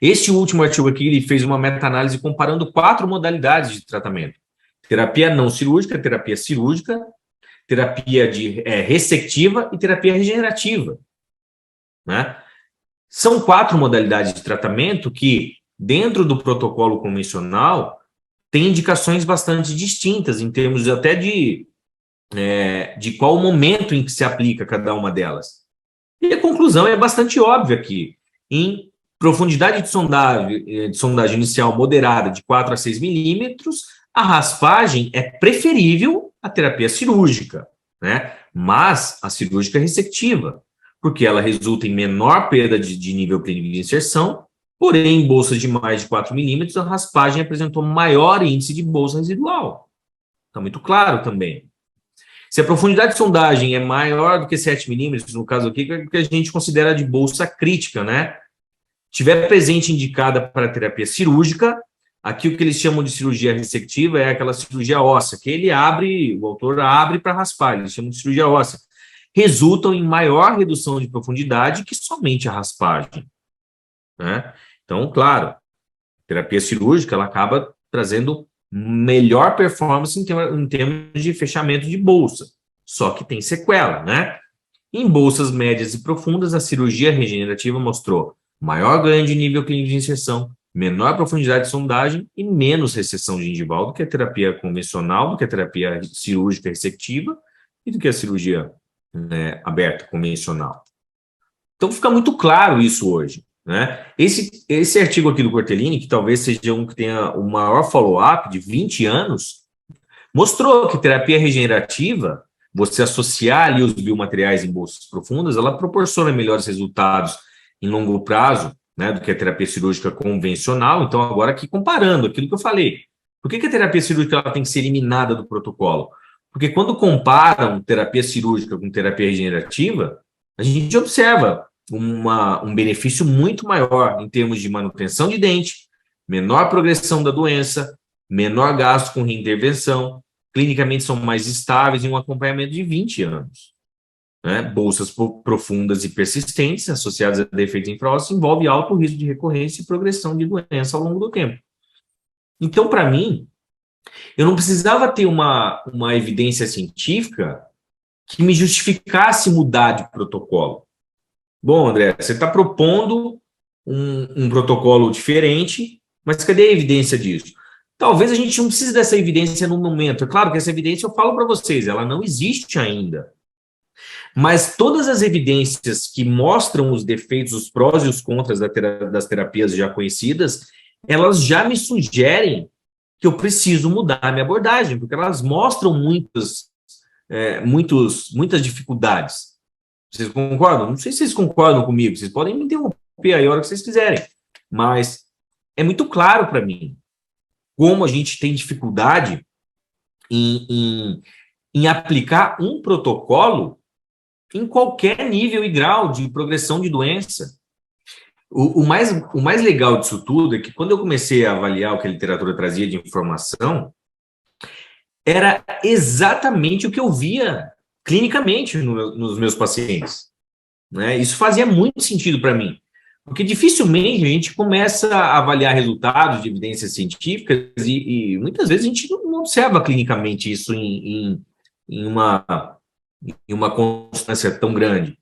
Este último artigo aqui, ele fez uma meta-análise comparando 4 modalidades de tratamento. Terapia não cirúrgica, terapia cirúrgica, terapia ressectiva e terapia regenerativa. Né? São 4 modalidades de tratamento que, dentro do protocolo convencional, tem indicações bastante distintas, em termos até de qual o momento em que se aplica cada uma delas. E a conclusão é bastante óbvia aqui. Em profundidade de sondagem inicial moderada de 4 a 6 milímetros, a raspagem é preferível à terapia cirúrgica, né? Mas a cirúrgica é ressectiva, porque ela resulta em menor perda de nível clínico de inserção. Porém, em bolsas de mais de 4 milímetros, a raspagem apresentou maior índice de bolsa residual. Está muito claro também. Se a profundidade de sondagem é maior do que 7 milímetros, no caso aqui, que a gente considera de bolsa crítica, né? Tiver presente indicada para terapia cirúrgica, aqui o que eles chamam de cirurgia ressectiva é aquela cirurgia óssea, que ele abre, o autor abre para raspar, eles chamam de cirurgia óssea. Resultam em maior redução de profundidade que somente a raspagem, né? Então, claro, terapia cirúrgica ela acaba trazendo melhor performance em termos de fechamento de bolsa, só que tem sequela, né? Em bolsas médias e profundas, a cirurgia regenerativa mostrou maior ganho de nível clínico de inserção, menor profundidade de sondagem e menos recessão gengival do que a terapia convencional, do que a terapia cirúrgica ressectiva e do que a cirurgia, né, aberta convencional. Então fica muito claro isso hoje, né? Esse artigo aqui do Cortellini, que talvez seja um que tenha o maior follow-up de 20 anos, mostrou que terapia regenerativa, você associar ali os biomateriais em bolsas profundas, ela proporciona melhores resultados em longo prazo, né, do que a terapia cirúrgica convencional. Então, agora aqui comparando aquilo que eu falei, por que a terapia cirúrgica ela tem que ser eliminada do protocolo? Porque quando comparam terapia cirúrgica com terapia regenerativa, a gente observa um benefício muito maior em termos de manutenção de dente, menor progressão da doença, menor gasto com reintervenção, clinicamente são mais estáveis em um acompanhamento de 20 anos. Né? Bolsas profundas e persistentes associadas a defeitos infraósseos envolve alto risco de recorrência e progressão de doença ao longo do tempo. Então, para mim, eu não precisava ter uma evidência científica que me justificasse mudar de protocolo. Bom, André, você está propondo um protocolo diferente, mas cadê a evidência disso? Talvez a gente não precise dessa evidência no momento. É claro que essa evidência, eu falo para vocês, ela não existe ainda. Mas todas as evidências que mostram os defeitos, os prós e os contras das terapias já conhecidas, elas já me sugerem que eu preciso mudar a minha abordagem, porque elas mostram muitas dificuldades. Vocês concordam? Não sei se vocês concordam comigo, vocês podem me interromper aí a hora que vocês quiserem, mas é muito claro para mim como a gente tem dificuldade em aplicar um protocolo em qualquer nível e grau de progressão de doença. O mais legal disso tudo é que quando eu comecei a avaliar o que a literatura trazia de informação, era exatamente o que eu via clinicamente nos meus pacientes. Né? Isso fazia muito sentido para mim, porque dificilmente a gente começa a avaliar resultados de evidências científicas e muitas vezes a gente não observa clinicamente isso em uma constância tão grande.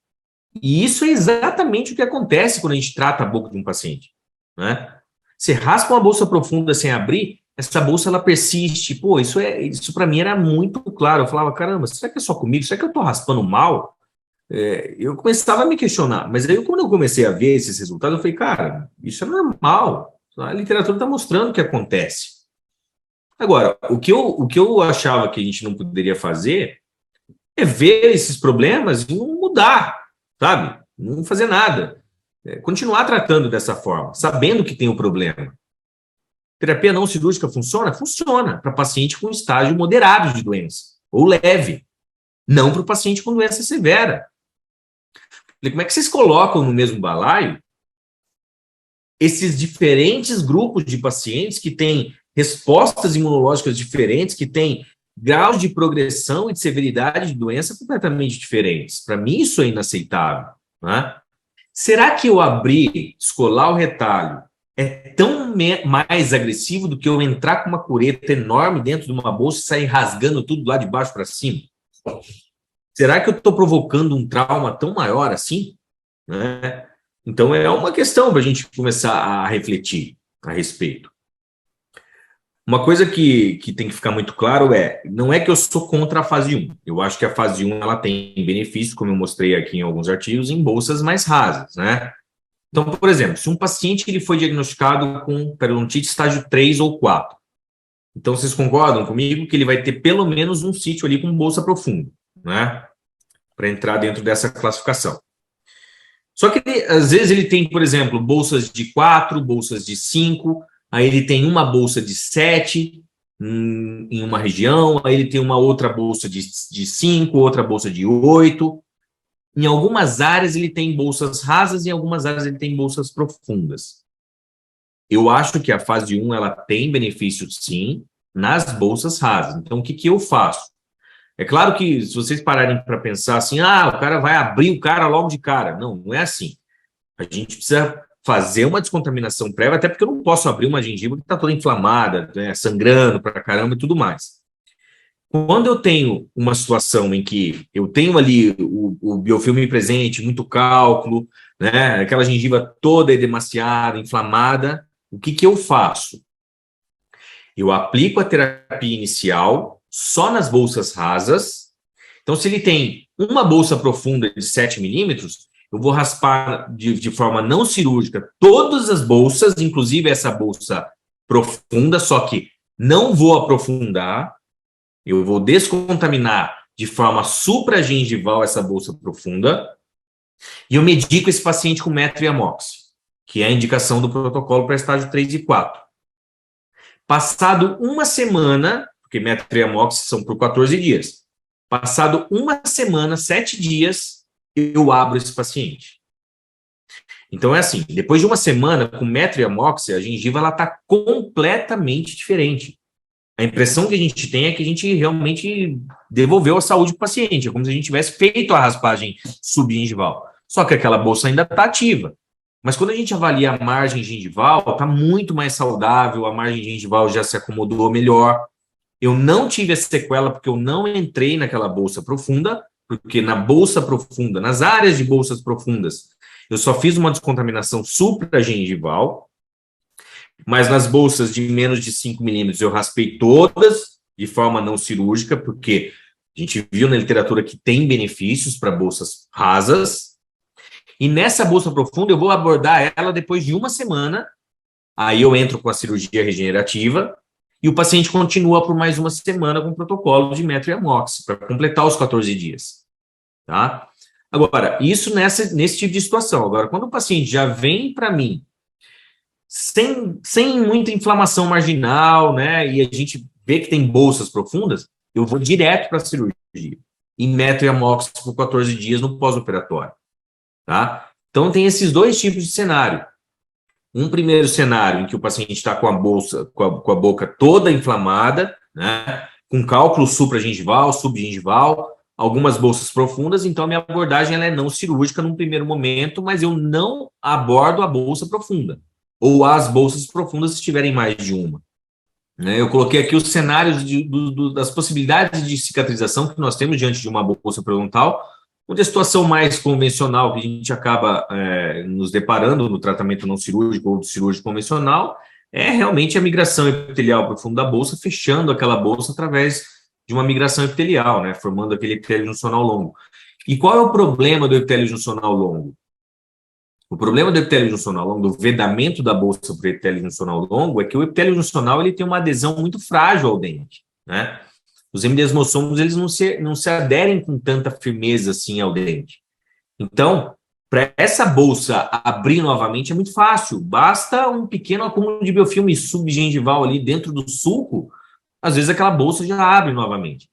E isso é exatamente o que acontece quando a gente trata a boca de um paciente. Né? Você raspa uma bolsa profunda sem abrir, essa bolsa ela persiste. Pô, isso para mim era muito claro. Eu falava, caramba, será que é só comigo? Será que eu estou raspando mal? Eu começava a me questionar. Mas aí, quando eu comecei a ver esses resultados, eu falei, cara, isso é normal. A literatura está mostrando o que acontece. Agora, o que eu achava que a gente não poderia fazer é ver esses problemas e não mudar, sabe? Não fazer nada. Continuar tratando dessa forma, sabendo que tem o problema. Terapia não cirúrgica funciona? Funciona para paciente com estágio moderado de doença, ou leve. Não para o paciente com doença severa. Como é que vocês colocam no mesmo balaio esses diferentes grupos de pacientes que têm respostas imunológicas diferentes, que têm graus de progressão e de severidade de doença completamente diferentes? Para mim, isso é inaceitável. Né? Será que eu abrir, descolar o retalho, é tão mais agressivo do que eu entrar com uma cureta enorme dentro de uma bolsa e sair rasgando tudo lá de baixo para cima? Será que eu estou provocando um trauma tão maior assim? Né? Então, é uma questão para a gente começar a refletir a respeito. Uma coisa que tem que ficar muito claro não é que eu sou contra a fase 1. Eu acho que a fase 1 ela tem benefícios, como eu mostrei aqui em alguns artigos, em bolsas mais rasas, né? Então, por exemplo, se um paciente ele foi diagnosticado com periodontite estágio 3 ou 4, então vocês concordam comigo que ele vai ter pelo menos um sítio ali com bolsa profunda, né? Para entrar dentro dessa classificação. Só que, às vezes, ele tem, por exemplo, bolsas de 4, bolsas de 5, aí ele tem uma bolsa de 7, em uma região, aí ele tem uma outra bolsa de 5, outra bolsa de 8. Em algumas áreas ele tem bolsas rasas, em algumas áreas ele tem bolsas profundas. Eu acho que a fase 1 ela tem benefícios, sim, nas bolsas rasas. Então, o que, que eu faço? É claro que, se vocês pararem para pensar assim, o cara vai abrir o cara logo de cara. Não, não é assim. A gente precisa fazer uma descontaminação prévia, até porque eu não posso abrir uma gengiva que está toda inflamada, né, sangrando para caramba e tudo mais. Quando eu tenho uma situação em que eu tenho ali o biofilme presente, muito cálculo, né, aquela gengiva toda edemaciada, inflamada, o que, que eu faço? Eu aplico a terapia inicial só nas bolsas rasas. Então, se ele tem uma bolsa profunda de 7 milímetros, eu vou raspar de forma não cirúrgica todas as bolsas, inclusive essa bolsa profunda, só que não vou aprofundar, eu vou descontaminar de forma supragengival essa bolsa profunda e eu medico esse paciente com metro e amox, que é a indicação do protocolo para estágio 3 e 4. Passado uma semana, porque metro e amox são por 14 dias, passado uma semana, 7 dias, eu abro esse paciente. Então é assim, depois de uma semana com metro e amox, a gengiva está completamente diferente. A impressão que a gente tem é que a gente realmente devolveu a saúde para o paciente. É como se a gente tivesse feito a raspagem subgengival. Só que aquela bolsa ainda está ativa. Mas quando a gente avalia a margem gengival, está muito mais saudável, a margem gengival já se acomodou melhor. Eu não tive essa sequela porque eu não entrei naquela bolsa profunda, porque na bolsa profunda, nas áreas de bolsas profundas, eu só fiz uma descontaminação supragengival, mas nas bolsas de menos de 5 milímetros eu raspei todas de forma não cirúrgica, porque a gente viu na literatura que tem benefícios para bolsas rasas. E nessa bolsa profunda eu vou abordar ela depois de uma semana, aí eu entro com a cirurgia regenerativa e o paciente continua por mais uma semana com o protocolo de metro e amox para completar os 14 dias. Tá? Agora, isso nesse tipo de situação. Agora, quando o paciente já vem para mim sem muita inflamação marginal, né? E a gente vê que tem bolsas profundas, eu vou direto para a cirurgia. E metro e amox por 14 dias no pós-operatório. Tá? Então, tem esses dois tipos de cenário. Um primeiro cenário em que o paciente está com a bolsa, com a boca toda inflamada, né? Com cálculo supragengival, subgengival, algumas bolsas profundas, então a minha abordagem ela é não cirúrgica num primeiro momento, mas eu não abordo a bolsa profunda ou as bolsas profundas se tiverem mais de uma. Né? Eu coloquei aqui os cenários das possibilidades de cicatrização que nós temos diante de uma bolsa periodontal, onde a situação mais convencional que a gente acaba nos deparando no tratamento não cirúrgico ou cirúrgico convencional é realmente a migração epitelial para o fundo da bolsa, fechando aquela bolsa através de uma migração epitelial, né? Formando aquele epitélio juncional longo. E qual é o problema do epitélio juncional longo? O problema do epitélio juncional longo, do vedamento da bolsa para o epitélio juncional longo, é que o epitélio juncional ele tem uma adesão muito frágil ao dente, né? Os endesmossomos eles não se aderem com tanta firmeza assim ao dente. Então, para essa bolsa abrir novamente é muito fácil. Basta um pequeno acúmulo de biofilme subgengival ali dentro do sulco, às vezes aquela bolsa já abre novamente.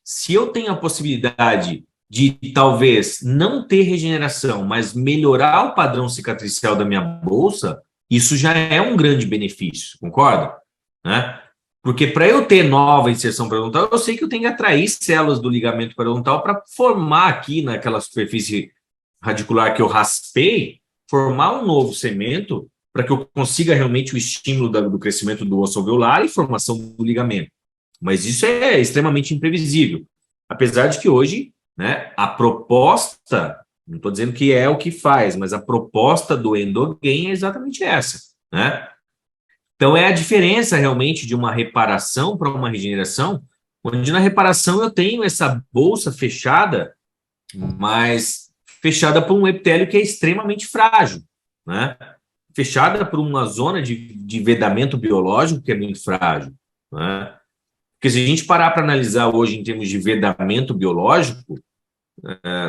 Se eu tenho a possibilidade de talvez não ter regeneração, mas melhorar o padrão cicatricial da minha bolsa, isso já é um grande benefício, concorda? Né? Porque para eu ter nova inserção periodontal, eu sei que eu tenho que atrair células do ligamento periodontal para formar aqui naquela superfície radicular que eu raspei, formar um novo segmento para que eu consiga realmente o estímulo do crescimento do osso alveolar e formação do ligamento. Mas isso é extremamente imprevisível. Apesar de que hoje, né, a proposta, não estou dizendo que é o que faz, mas a proposta do Endogain é exatamente essa, né? Então, é a diferença realmente de uma reparação para uma regeneração, onde na reparação eu tenho essa bolsa fechada, mas fechada por um epitélio que é extremamente frágil, né? Fechada por uma zona de vedamento biológico que é muito frágil, né? Porque se a gente parar para analisar hoje em termos de vedamento biológico,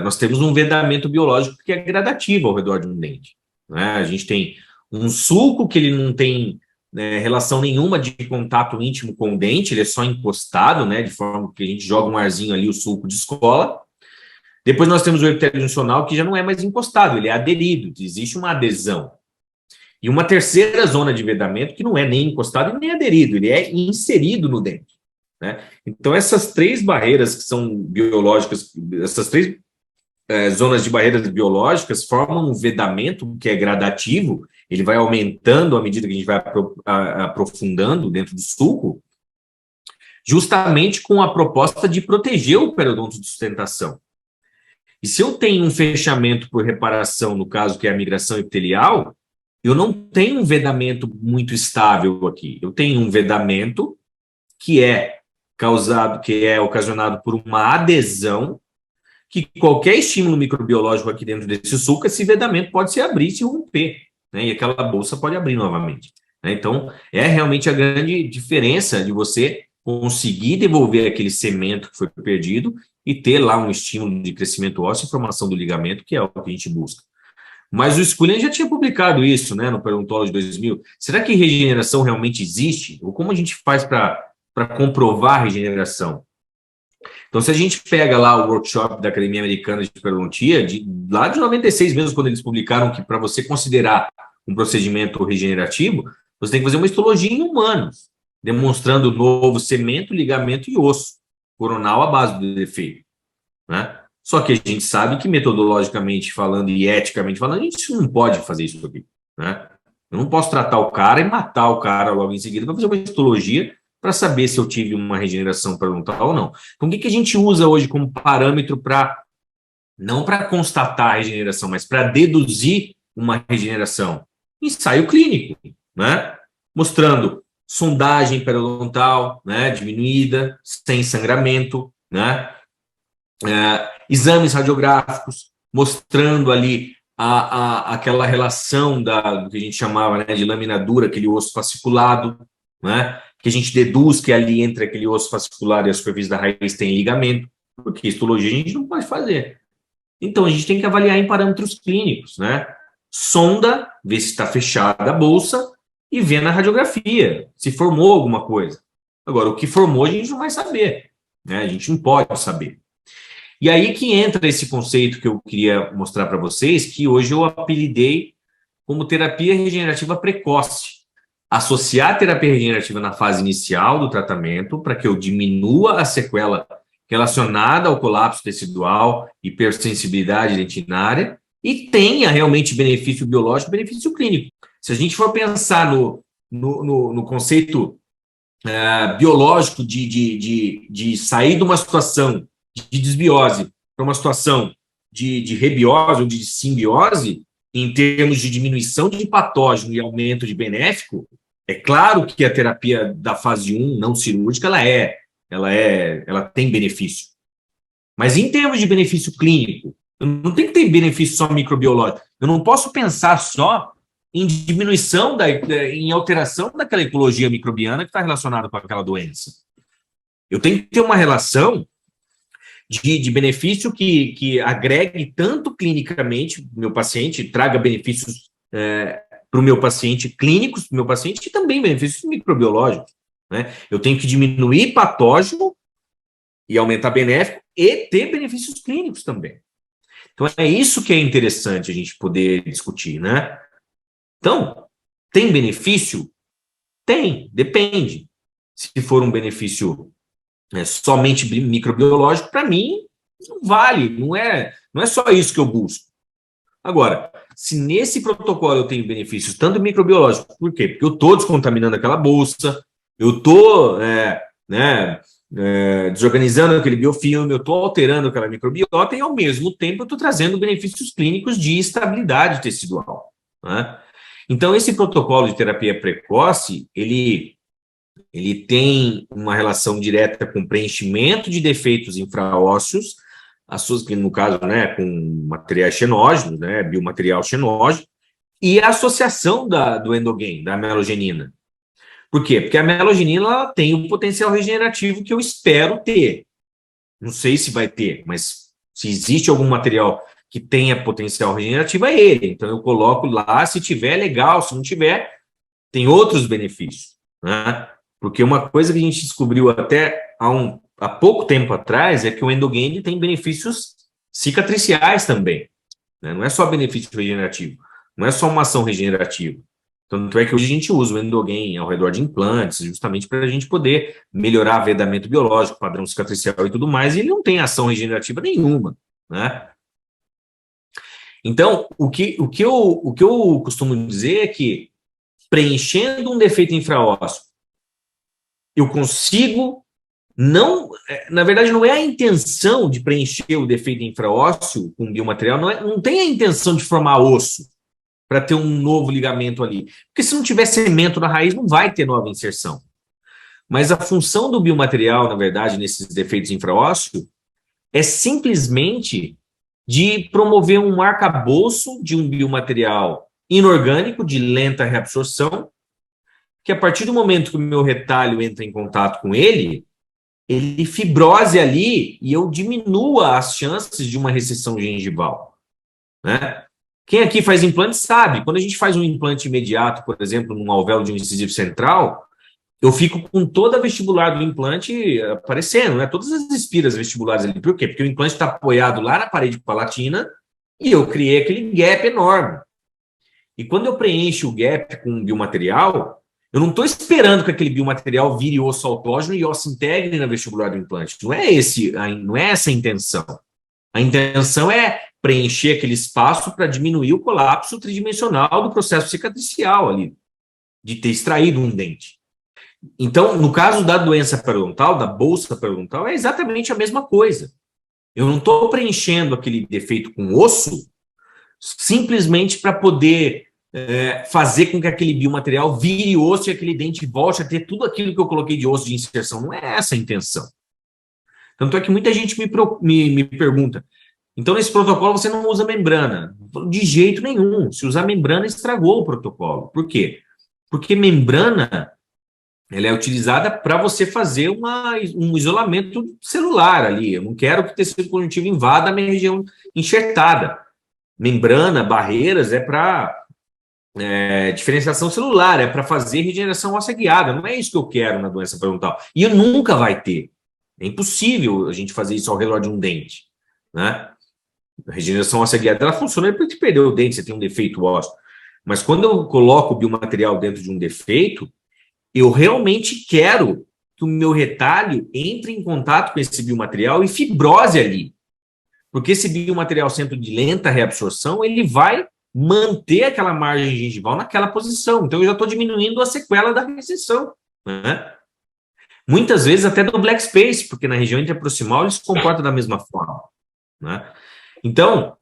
nós temos um vedamento biológico que é gradativo ao redor de um dente, né? A gente tem um sulco que ele não tem relação nenhuma de contato íntimo com o dente, ele é só encostado, né, de forma que a gente joga um arzinho ali, o sulco descola. Depois nós temos o epitélio juncional, que já não é mais encostado, ele é aderido, existe uma adesão. E uma terceira zona de vedamento, que não é nem encostado e nem aderido, ele é inserido no dente, né? Então, essas três barreiras que são biológicas, essas três zonas de barreiras biológicas formam um vedamento que é gradativo, ele vai aumentando à medida que a gente vai aprofundando dentro do sulco, justamente com a proposta de proteger o periodonto de sustentação. E se eu tenho um fechamento por reparação, no caso que é a migração epitelial, eu não tenho um vedamento muito estável aqui. Eu tenho um vedamento que é ocasionado por uma adesão, que qualquer estímulo microbiológico aqui dentro desse sulco, esse vedamento pode se abrir, se romper, né? E aquela bolsa pode abrir novamente, né? Então, é realmente a grande diferença de você conseguir devolver aquele cemento que foi perdido e ter lá um estímulo de crescimento ósseo e formação do ligamento, que é o que a gente busca. Mas o Squillian já tinha publicado isso, né, no Paleontology 2000. Será que regeneração realmente existe? Ou como a gente faz para comprovar a regeneração? Então, se a gente pega lá o workshop da Academia Americana de Periodontia, lá de 96 mesmo, quando eles publicaram que para você considerar um procedimento regenerativo, você tem que fazer uma histologia em humanos, demonstrando novo cemento, ligamento e osso coronal à base do defeito, né? Só que a gente sabe que metodologicamente falando e eticamente falando, a gente não pode fazer isso aqui, né? Eu não posso tratar o cara e matar o cara logo em seguida para fazer uma histologia para saber se eu tive uma regeneração periodontal ou não. Então, o que a gente usa hoje como parâmetro para, não para constatar a regeneração, mas para deduzir uma regeneração? Ensaio clínico, né? Mostrando sondagem periodontal, né, diminuída, sem sangramento, né? Exames radiográficos, mostrando ali aquela relação do que a gente chamava, né, de lâmina dura, aquele osso fasciculado, né, que a gente deduz que ali entre aquele osso fascicular e a superfície da raiz tem ligamento, porque histologia a gente não pode fazer. Então, a gente tem que avaliar em parâmetros clínicos, né? Sonda, ver se está fechada a bolsa e ver na radiografia se formou alguma coisa. Agora, o que formou a gente não vai saber, né? A gente não pode saber. E aí que entra esse conceito que eu queria mostrar para vocês, que hoje eu apelidei como terapia regenerativa precoce. Associar a terapia regenerativa na fase inicial do tratamento para que eu diminua a sequela relacionada ao colapso tecidual, hipersensibilidade dentinária e tenha realmente benefício biológico, benefício clínico. Se a gente for pensar no conceito biológico de sair de uma situação de desbiose para uma situação de rebiose ou de simbiose, em termos de diminuição de patógeno e aumento de benéfico, é claro que a terapia da fase 1 não cirúrgica, ela tem benefício. Mas em termos de benefício clínico, não tem que ter benefício só microbiológico. Eu não posso pensar só em diminuição, em alteração daquela ecologia microbiana que está relacionada com aquela doença. Eu tenho que ter uma relação de benefício que agregue tanto clinicamente o meu paciente, traga benefícios para o meu paciente, clínicos para o meu paciente, e também benefícios microbiológicos, né? Eu tenho que diminuir patógeno e aumentar benéfico e ter benefícios clínicos também. Então, é isso que é interessante a gente poder discutir, né? Então, tem benefício? Tem, depende. Se for um benefício somente microbiológico, para mim, não vale, não é só isso que eu busco. Agora, se nesse protocolo eu tenho benefícios tanto microbiológicos, por quê? Porque eu estou descontaminando aquela bolsa, eu estou desorganizando aquele biofilme, eu estou alterando aquela microbiota e, ao mesmo tempo, eu estou trazendo benefícios clínicos de estabilidade tecidual, né? Então, esse protocolo de terapia precoce, ele tem uma relação direta com preenchimento de defeitos infraósseos, no caso, né, com materiais xenógenos, né, biomaterial xenógeno, e a associação do endogain, da melogenina. Por quê? Porque a melogenina ela tem o potencial regenerativo que eu espero ter. Não sei se vai ter, mas se existe algum material que tenha potencial regenerativo, é ele. Então, eu coloco lá, se tiver, legal, se não tiver, tem outros benefícios, né? Porque uma coisa que a gente descobriu até há pouco tempo atrás é que o Endogain tem benefícios cicatriciais também, né? Não é só benefício regenerativo, não é só uma ação regenerativa. Tanto é que hoje a gente usa o Endogain ao redor de implantes, justamente para a gente poder melhorar vedamento biológico, padrão cicatricial e tudo mais, e ele não tem ação regenerativa nenhuma, né? Então, o que eu costumo dizer é que, preenchendo um defeito infraósseo, eu consigo não... Na verdade, não é a intenção de preencher o defeito infraósseo com biomaterial, não tem a intenção de formar osso para ter um novo ligamento ali. Porque se não tiver cemento na raiz, não vai ter nova inserção. Mas a função do biomaterial, na verdade, nesses defeitos infraósseos, é simplesmente de promover um arcabouço de um biomaterial inorgânico, de lenta reabsorção, que a partir do momento que o meu retalho entra em contato com ele fibrose ali e eu diminua as chances de uma recessão gengival, né? Quem aqui faz implante sabe, quando a gente faz um implante imediato, por exemplo, num alvéolo de um incisivo central, eu fico com toda a vestibular do implante aparecendo, né? Todas as espiras vestibulares ali. Por quê? Porque o implante está apoiado lá na parede palatina e eu criei aquele gap enorme. E quando eu preencho o gap com um biomaterial, eu não estou esperando que aquele biomaterial vire osso autógeno e osso integre na vestibular do implante. Não é essa a intenção. A intenção é preencher aquele espaço para diminuir o colapso tridimensional do processo cicatricial ali, de ter extraído um dente. Então, no caso da doença periodontal, da bolsa periodontal, é exatamente a mesma coisa. Eu não estou preenchendo aquele defeito com osso simplesmente para poder fazer com que aquele biomaterial vire osso e aquele dente volte a ter tudo aquilo que eu coloquei de osso de inserção. Não é essa a intenção. Tanto é que muita gente me pergunta, então nesse protocolo você não usa membrana? De jeito nenhum. Se usar membrana, estragou o protocolo. Por quê? Porque membrana ela é utilizada para você fazer um isolamento celular ali. Eu não quero que o tecido conjuntivo invada a minha região enxertada. Membrana, barreiras, é para diferenciação celular, é para fazer regeneração óssea guiada. Não é isso que eu quero na doença periodontal. E nunca vai ter. É impossível a gente fazer isso ao redor de um dente, né? A regeneração óssea guiada, ela funciona porque você perdeu o dente, você tem um defeito ósseo. Mas quando eu coloco o biomaterial dentro de um defeito, eu realmente quero que o meu retalho entre em contato com esse biomaterial e fibrose ali. Porque esse biomaterial sendo de lenta reabsorção, ele vai manter aquela margem gengival naquela posição. Então, eu já estou diminuindo a sequela da recessão, né? Muitas vezes até do black space, porque na região interproximal ele se comporta da mesma forma, né? Então,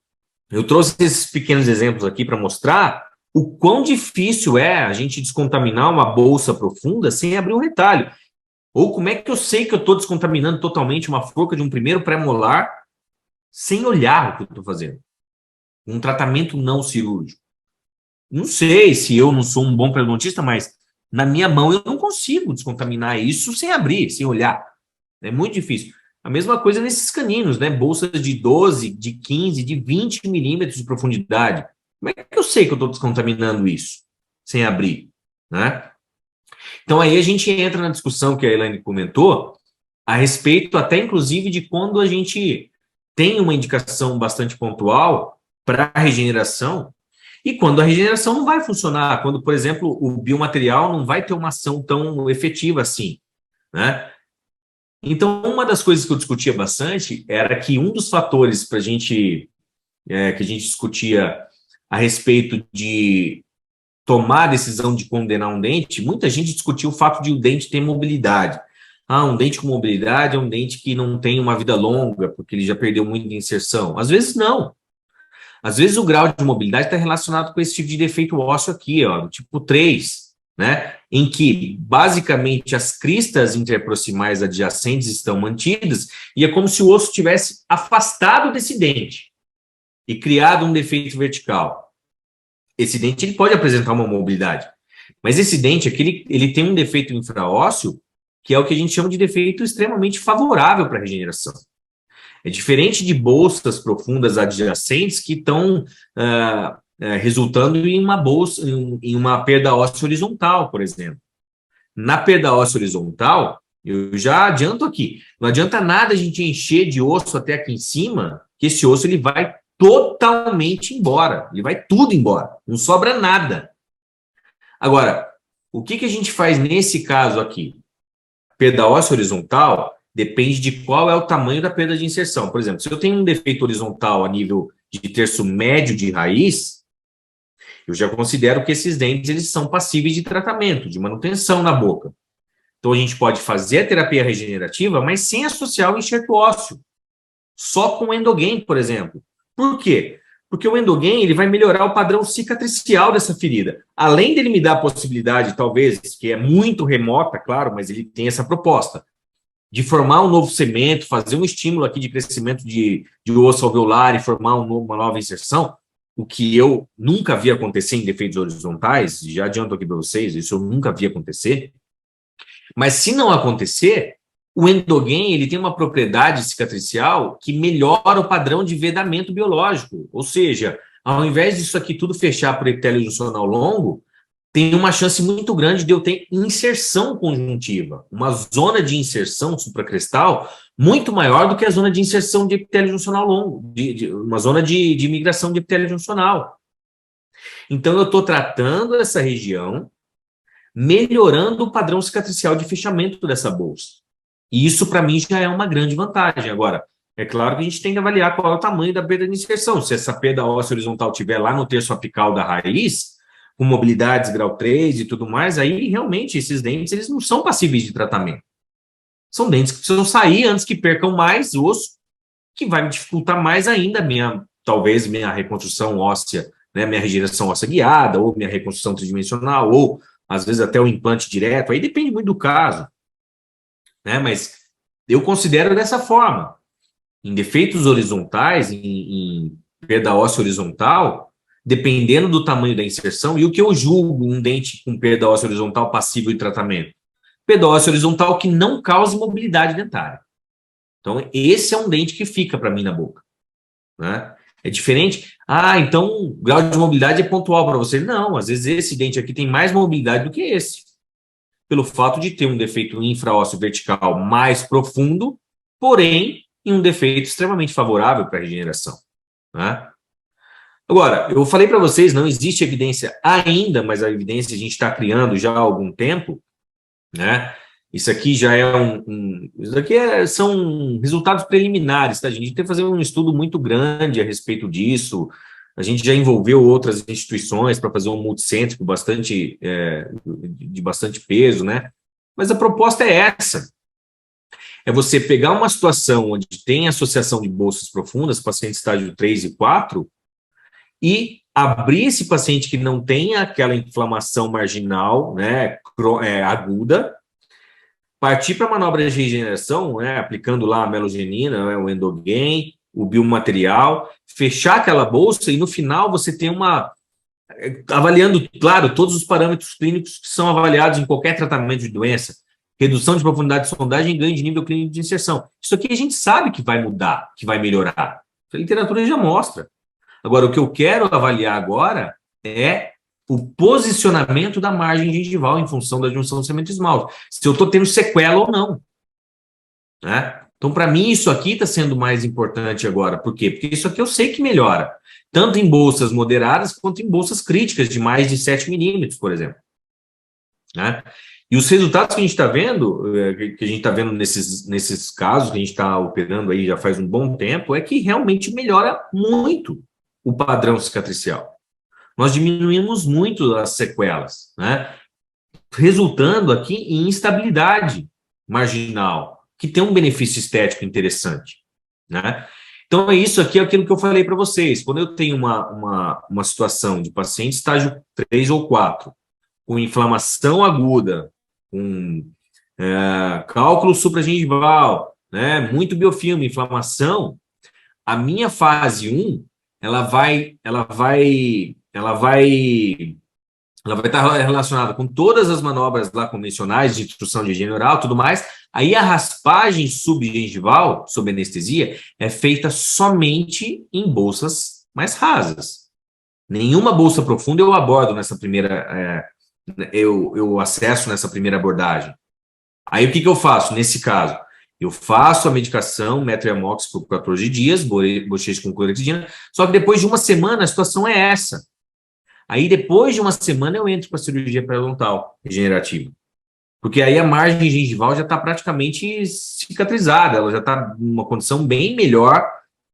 eu trouxe esses pequenos exemplos aqui para mostrar o quão difícil é a gente descontaminar uma bolsa profunda sem abrir um retalho. Ou como é que eu sei que eu estou descontaminando totalmente uma forca de um primeiro pré-molar sem olhar o que eu estou fazendo? Um tratamento não cirúrgico. Não sei se eu não sou um bom periodontista, mas na minha mão eu não consigo descontaminar isso sem abrir, sem olhar. É muito difícil. A mesma coisa nesses caninos, né? Bolsas de 12, de 15, de 20 milímetros de profundidade. Como é que eu sei que eu estou descontaminando isso sem abrir, né? Então, aí a gente entra na discussão que a Elaine comentou a respeito até, inclusive, de quando a gente tem uma indicação bastante pontual para a regeneração e quando a regeneração não vai funcionar, quando, por exemplo, o biomaterial não vai ter uma ação tão efetiva assim, né? Então, uma das coisas que eu discutia bastante era que um dos fatores para que a gente discutia a respeito de tomar a decisão de condenar um dente, muita gente discutiu o fato de o dente ter mobilidade. Ah, um dente com mobilidade é um dente que não tem uma vida longa, porque ele já perdeu muito de inserção. Às vezes não. Às vezes o grau de mobilidade está relacionado com esse tipo de defeito ósseo aqui, ó, do tipo 3, né? Em que, basicamente, as cristas interproximais adjacentes estão mantidas e é como se o osso tivesse afastado desse dente e criado um defeito vertical. Esse dente ele pode apresentar uma mobilidade, mas esse dente aqui, ele tem um defeito infraósseo que é o que a gente chama de defeito extremamente favorável para a regeneração. É diferente de bolsas profundas adjacentes que estão resultando em uma bolsa, em uma perda óssea horizontal, por exemplo. Na perda óssea horizontal, eu já adianto aqui, não adianta nada a gente encher de osso até aqui em cima, que esse osso ele vai totalmente embora, ele vai tudo embora, não sobra nada. Agora, o que a gente faz nesse caso aqui? Perda óssea horizontal depende de qual é o tamanho da perda de inserção. Por exemplo, se eu tenho um defeito horizontal a nível de terço médio de raiz, eu já considero que esses dentes eles são passíveis de tratamento, de manutenção na boca. Então, a gente pode fazer a terapia regenerativa, mas sem associar o enxerto ósseo. Só com o endogain, por exemplo. Por quê? Porque o endogain ele vai melhorar o padrão cicatricial dessa ferida. Além dele me dar a possibilidade, talvez, que é muito remota, claro, mas ele tem essa proposta, de formar um novo cemento, fazer um estímulo aqui de crescimento de osso alveolar e formar uma nova inserção, o que eu nunca vi acontecer em defeitos horizontais, já adianto aqui para vocês, isso eu nunca vi acontecer. Mas se não acontecer, o endogain ele tem uma propriedade cicatricial que melhora o padrão de vedamento biológico. Ou seja, ao invés disso aqui tudo fechar por epitélio juncional longo, tem uma chance muito grande de eu ter inserção conjuntiva, uma zona de inserção supracrestal muito maior do que a zona de inserção de epitélio juncional longo, uma zona de migração de epitélio juncional. Então, eu estou tratando essa região, melhorando o padrão cicatricial de fechamento dessa bolsa. E isso, para mim, já é uma grande vantagem. Agora, é claro que a gente tem que avaliar qual é o tamanho da perda de inserção. Se essa perda óssea horizontal estiver lá no terço apical da raiz, com mobilidades grau 3 e tudo mais, aí realmente esses dentes eles não são passíveis de tratamento. São dentes que precisam sair antes que percam mais osso, que vai me dificultar mais ainda talvez minha reconstrução óssea, né, minha regeneração óssea guiada, ou minha reconstrução tridimensional, ou às vezes até o implante direto, aí depende muito do caso, né, mas eu considero dessa forma. Em defeitos horizontais, em perda óssea horizontal, dependendo do tamanho da inserção, e o que eu julgo um dente com perda óssea horizontal passível de tratamento? Perda óssea horizontal que não cause mobilidade dentária. Então, esse é um dente que fica para mim na boca, né? É diferente. Ah, então o grau de mobilidade é pontual para você. Não, às vezes esse dente aqui tem mais mobilidade do que esse. Pelo fato de ter um defeito infraósseo vertical mais profundo, porém, em um defeito extremamente favorável para a regeneração, né? Agora, eu falei para vocês, não existe evidência ainda, mas a evidência a gente está criando já há algum tempo, né? Isso aqui já é isso aqui são resultados preliminares, tá? A gente tem que fazer um estudo muito grande a respeito disso. A gente já envolveu outras instituições para fazer um multicêntrico de bastante peso, né? Mas a proposta é essa. É você pegar uma situação onde tem associação de bolsas profundas, paciente estágio 3 e 4, e abrir esse paciente que não tem aquela inflamação marginal, né, aguda, partir para a manobra de regeneração, né, aplicando lá a melogenina, né, o endogain, o biomaterial, fechar aquela bolsa e no final você tem avaliando, claro, todos os parâmetros clínicos que são avaliados em qualquer tratamento de doença, redução de profundidade de sondagem e ganho de nível clínico de inserção. Isso aqui a gente sabe que vai mudar, que vai melhorar. A literatura já mostra. Agora, o que eu quero avaliar agora é o posicionamento da margem gengival em função da junção do cemento esmalte. Se eu estou tendo sequela ou não, né? Então, para mim, isso aqui está sendo mais importante agora. Por quê? Porque isso aqui eu sei que melhora, tanto em bolsas moderadas quanto em bolsas críticas de mais de 7 milímetros, por exemplo, né? E os resultados que a gente está vendo, nesses casos que a gente está operando aí já faz um bom tempo, é que realmente melhora muito o padrão cicatricial. Nós diminuímos muito as sequelas, né? Resultando aqui em instabilidade marginal, que tem um benefício estético interessante, né? Então, isso aqui é aquilo que eu falei para vocês. Quando eu tenho uma situação de paciente estágio 3 ou 4, com inflamação aguda, com cálculo supragengival, né, muito biofilme, inflamação, a minha fase 1, ela vai estar relacionada com todas as manobras lá convencionais de instrução de higiene oral, tudo mais. Aí a raspagem subgengival, sob anestesia, é feita somente em bolsas mais rasas. Nenhuma bolsa profunda eu abordo nessa primeira, eu acesso nessa primeira abordagem. Aí o que eu faço nesse caso? Eu faço a medicação, metro e amox por 14 dias, bochecho com clorexidina, só que depois de uma semana a situação é essa. Aí depois de uma semana eu entro com a cirurgia periodontal regenerativa. Porque aí a margem gengival já está praticamente cicatrizada, ela já está numa condição bem melhor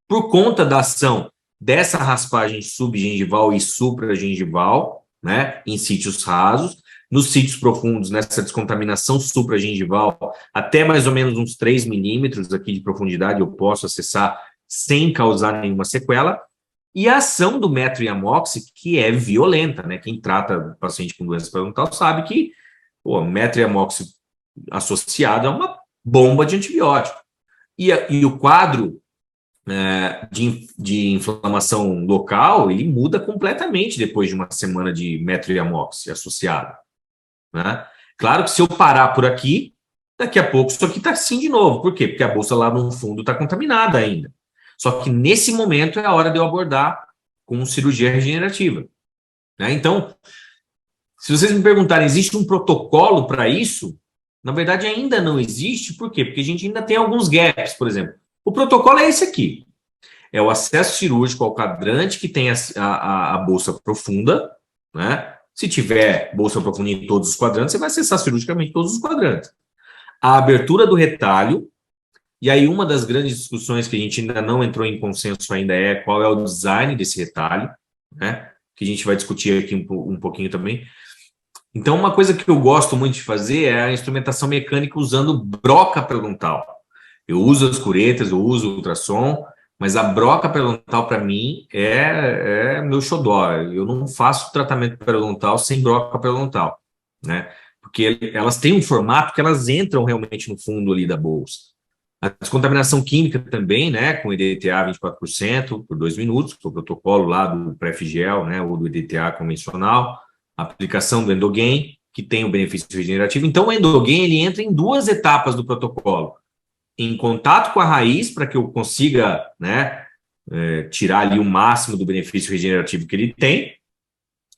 por conta da ação dessa raspagem subgengival e supragengival, né, em sítios rasos, nos sítios profundos, nessa descontaminação supragengival, até mais ou menos uns 3 milímetros aqui de profundidade eu posso acessar sem causar nenhuma sequela, e a ação do metro e amoxi, que é violenta, né, quem trata o paciente com doença periodontal sabe que metro e amoxi associado a uma bomba de antibiótico. E o quadro de inflamação local, ele muda completamente depois de uma semana de metro e amoxi associado. Né? Claro que se eu parar por aqui, daqui a pouco isso aqui está assim de novo. Por quê? Porque a bolsa lá no fundo está contaminada ainda. Só que nesse momento é a hora de eu abordar com cirurgia regenerativa. Né? Então, se vocês me perguntarem, existe um protocolo para isso? Na verdade, ainda não existe. Por quê? Porque a gente ainda tem alguns gaps, por exemplo. O protocolo é esse aqui. É o acesso cirúrgico ao quadrante que tem a bolsa profunda, né? Se tiver bolsa profunda em todos os quadrantes, você vai acessar cirurgicamente todos os quadrantes. A abertura do retalho, e aí uma das grandes discussões que a gente ainda não entrou em consenso ainda é qual é o design desse retalho, né? Que a gente vai discutir aqui um pouquinho também. Então, uma coisa que eu gosto muito de fazer é a instrumentação mecânica usando broca periodontal. Eu uso as curetas, eu uso o ultrassom, mas a broca periodontal, para mim, é meu xodó. Eu não faço tratamento periodontal sem broca periodontal, né? Porque elas têm um formato que elas entram realmente no fundo ali da bolsa. A descontaminação química também, né? Com EDTA 24% por 2 minutos, que é o protocolo lá do Prefigel, né? Ou do EDTA convencional. A aplicação do Endogain, que tem o benefício regenerativo. Então, o Endogain, ele entra em 2 etapas do protocolo. Em contato com a raiz, para que eu consiga, né, tirar ali o máximo do benefício regenerativo que ele tem.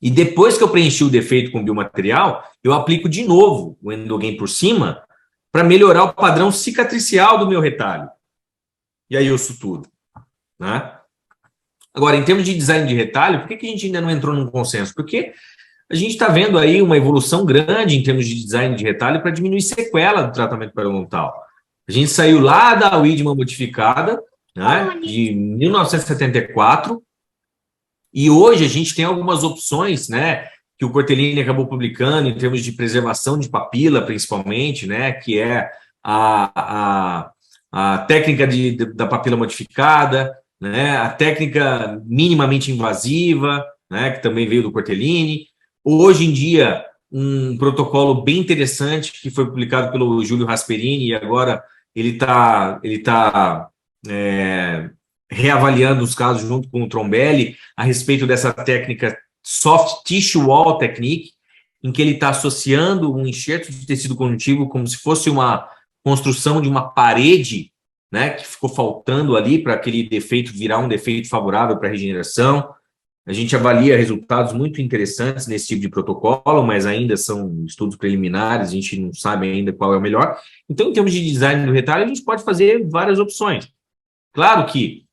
E depois que eu preenchi o defeito com o biomaterial, eu aplico de novo o Endogain por cima para melhorar o padrão cicatricial do meu retalho. E aí eu suturo. Né? Agora, em termos de design de retalho, por que a gente ainda não entrou num consenso? Porque a gente está vendo aí uma evolução grande em termos de design de retalho para diminuir sequela do tratamento periodontal. A gente saiu lá da Wiedemann modificada, né, de 1974, e hoje a gente tem algumas opções, né, que o Cortellini acabou publicando em termos de preservação de papila, principalmente, né, que é a técnica da papila modificada, né, a técnica minimamente invasiva, né, que também veio do Cortellini. Hoje em dia, um protocolo bem interessante que foi publicado pelo Júlio Rasperini e agora ele tá reavaliando os casos junto com o Trombelli a respeito dessa técnica Soft Tissue Wall Technique, em que ele está associando um enxerto de tecido conjuntivo como se fosse uma construção de uma parede, né, que ficou faltando ali para aquele defeito virar um defeito favorável para a regeneração. A gente avalia resultados muito interessantes nesse tipo de protocolo, mas ainda são estudos preliminares, a gente não sabe ainda qual é o melhor. Então, em termos de design do retalho, a gente pode fazer várias opções. Claro que,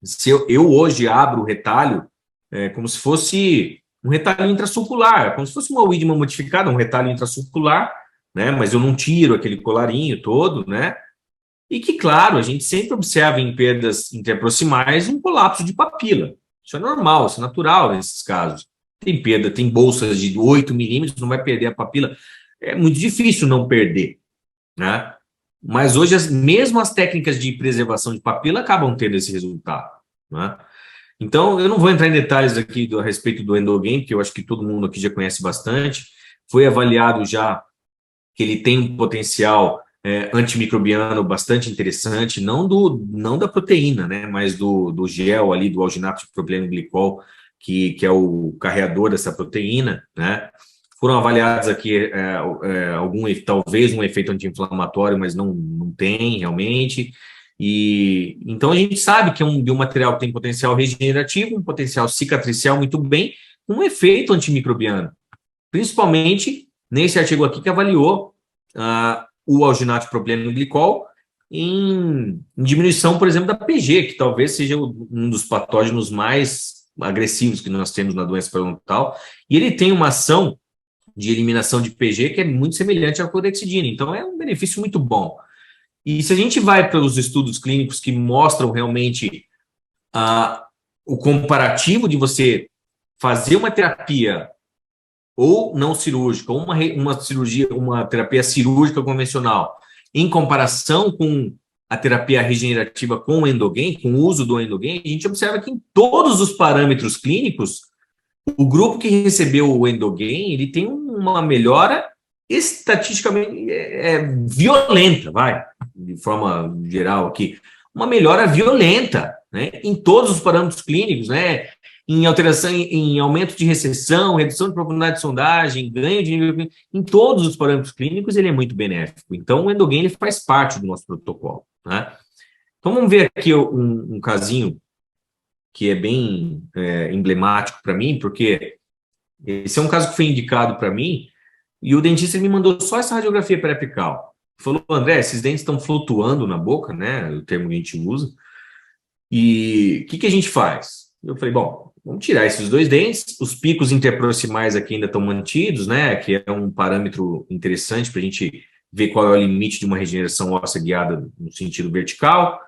se eu hoje abro o retalho como se fosse um retalho intrasulcular, como se fosse uma Wiedemann modificada, um retalho intrasulcular, né? Mas eu não tiro aquele colarinho todo, né? E que, claro, a gente sempre observa em perdas interproximais um colapso de papila. Isso é normal, isso é natural nesses casos. Tem perda, tem bolsas de 8 milímetros, não vai perder a papila. É muito difícil não perder, né? Mas hoje, mesmo as técnicas de preservação de papila acabam tendo esse resultado, né? Então, eu não vou entrar em detalhes aqui a respeito do Endogain, que eu acho que todo mundo aqui já conhece bastante. Foi avaliado já que ele tem um potencial antimicrobiano bastante interessante, não da proteína, né, mas do gel ali, do alginato de propileno glicol, que é o carreador dessa proteína, né. Foram avaliados aqui talvez um efeito anti-inflamatório, mas não tem realmente. E então a gente sabe que é um biomaterial que tem potencial regenerativo, um potencial cicatricial muito bem, com um efeito antimicrobiano, principalmente nesse artigo aqui que avaliou o alginato de propileno glicol em diminuição, por exemplo, da PG, que talvez seja um dos patógenos mais agressivos que nós temos na doença periodontal, e ele tem uma ação de eliminação de PG que é muito semelhante à clorexidina, então é um benefício muito bom. E se a gente vai para os estudos clínicos que mostram realmente o comparativo de você fazer uma terapia ou não cirúrgica, ou uma cirurgia, uma terapia cirúrgica convencional, em comparação com a terapia regenerativa com o endogain, com o uso do endogain, a gente observa que em todos os parâmetros clínicos, o grupo que recebeu o endogain, ele tem uma melhora estatisticamente violenta, de forma geral aqui, uma melhora violenta, né, em todos os parâmetros clínicos, né, em alteração, em aumento de recessão, redução de profundidade de sondagem, ganho de nível, em todos os parâmetros clínicos ele é muito benéfico. Então o endogain ele faz parte do nosso protocolo, né? Então vamos ver aqui um casinho que é bem emblemático para mim, porque esse é um caso que foi indicado para mim e o dentista me mandou só essa radiografia periapical. Falou, André, esses dentes estão flutuando na boca, né? O termo que a gente usa. E o que a gente faz? Eu falei, bom, vamos tirar esses dois dentes, os picos interproximais aqui ainda estão mantidos, né? Que é um parâmetro interessante para a gente ver qual é o limite de uma regeneração óssea guiada no sentido vertical,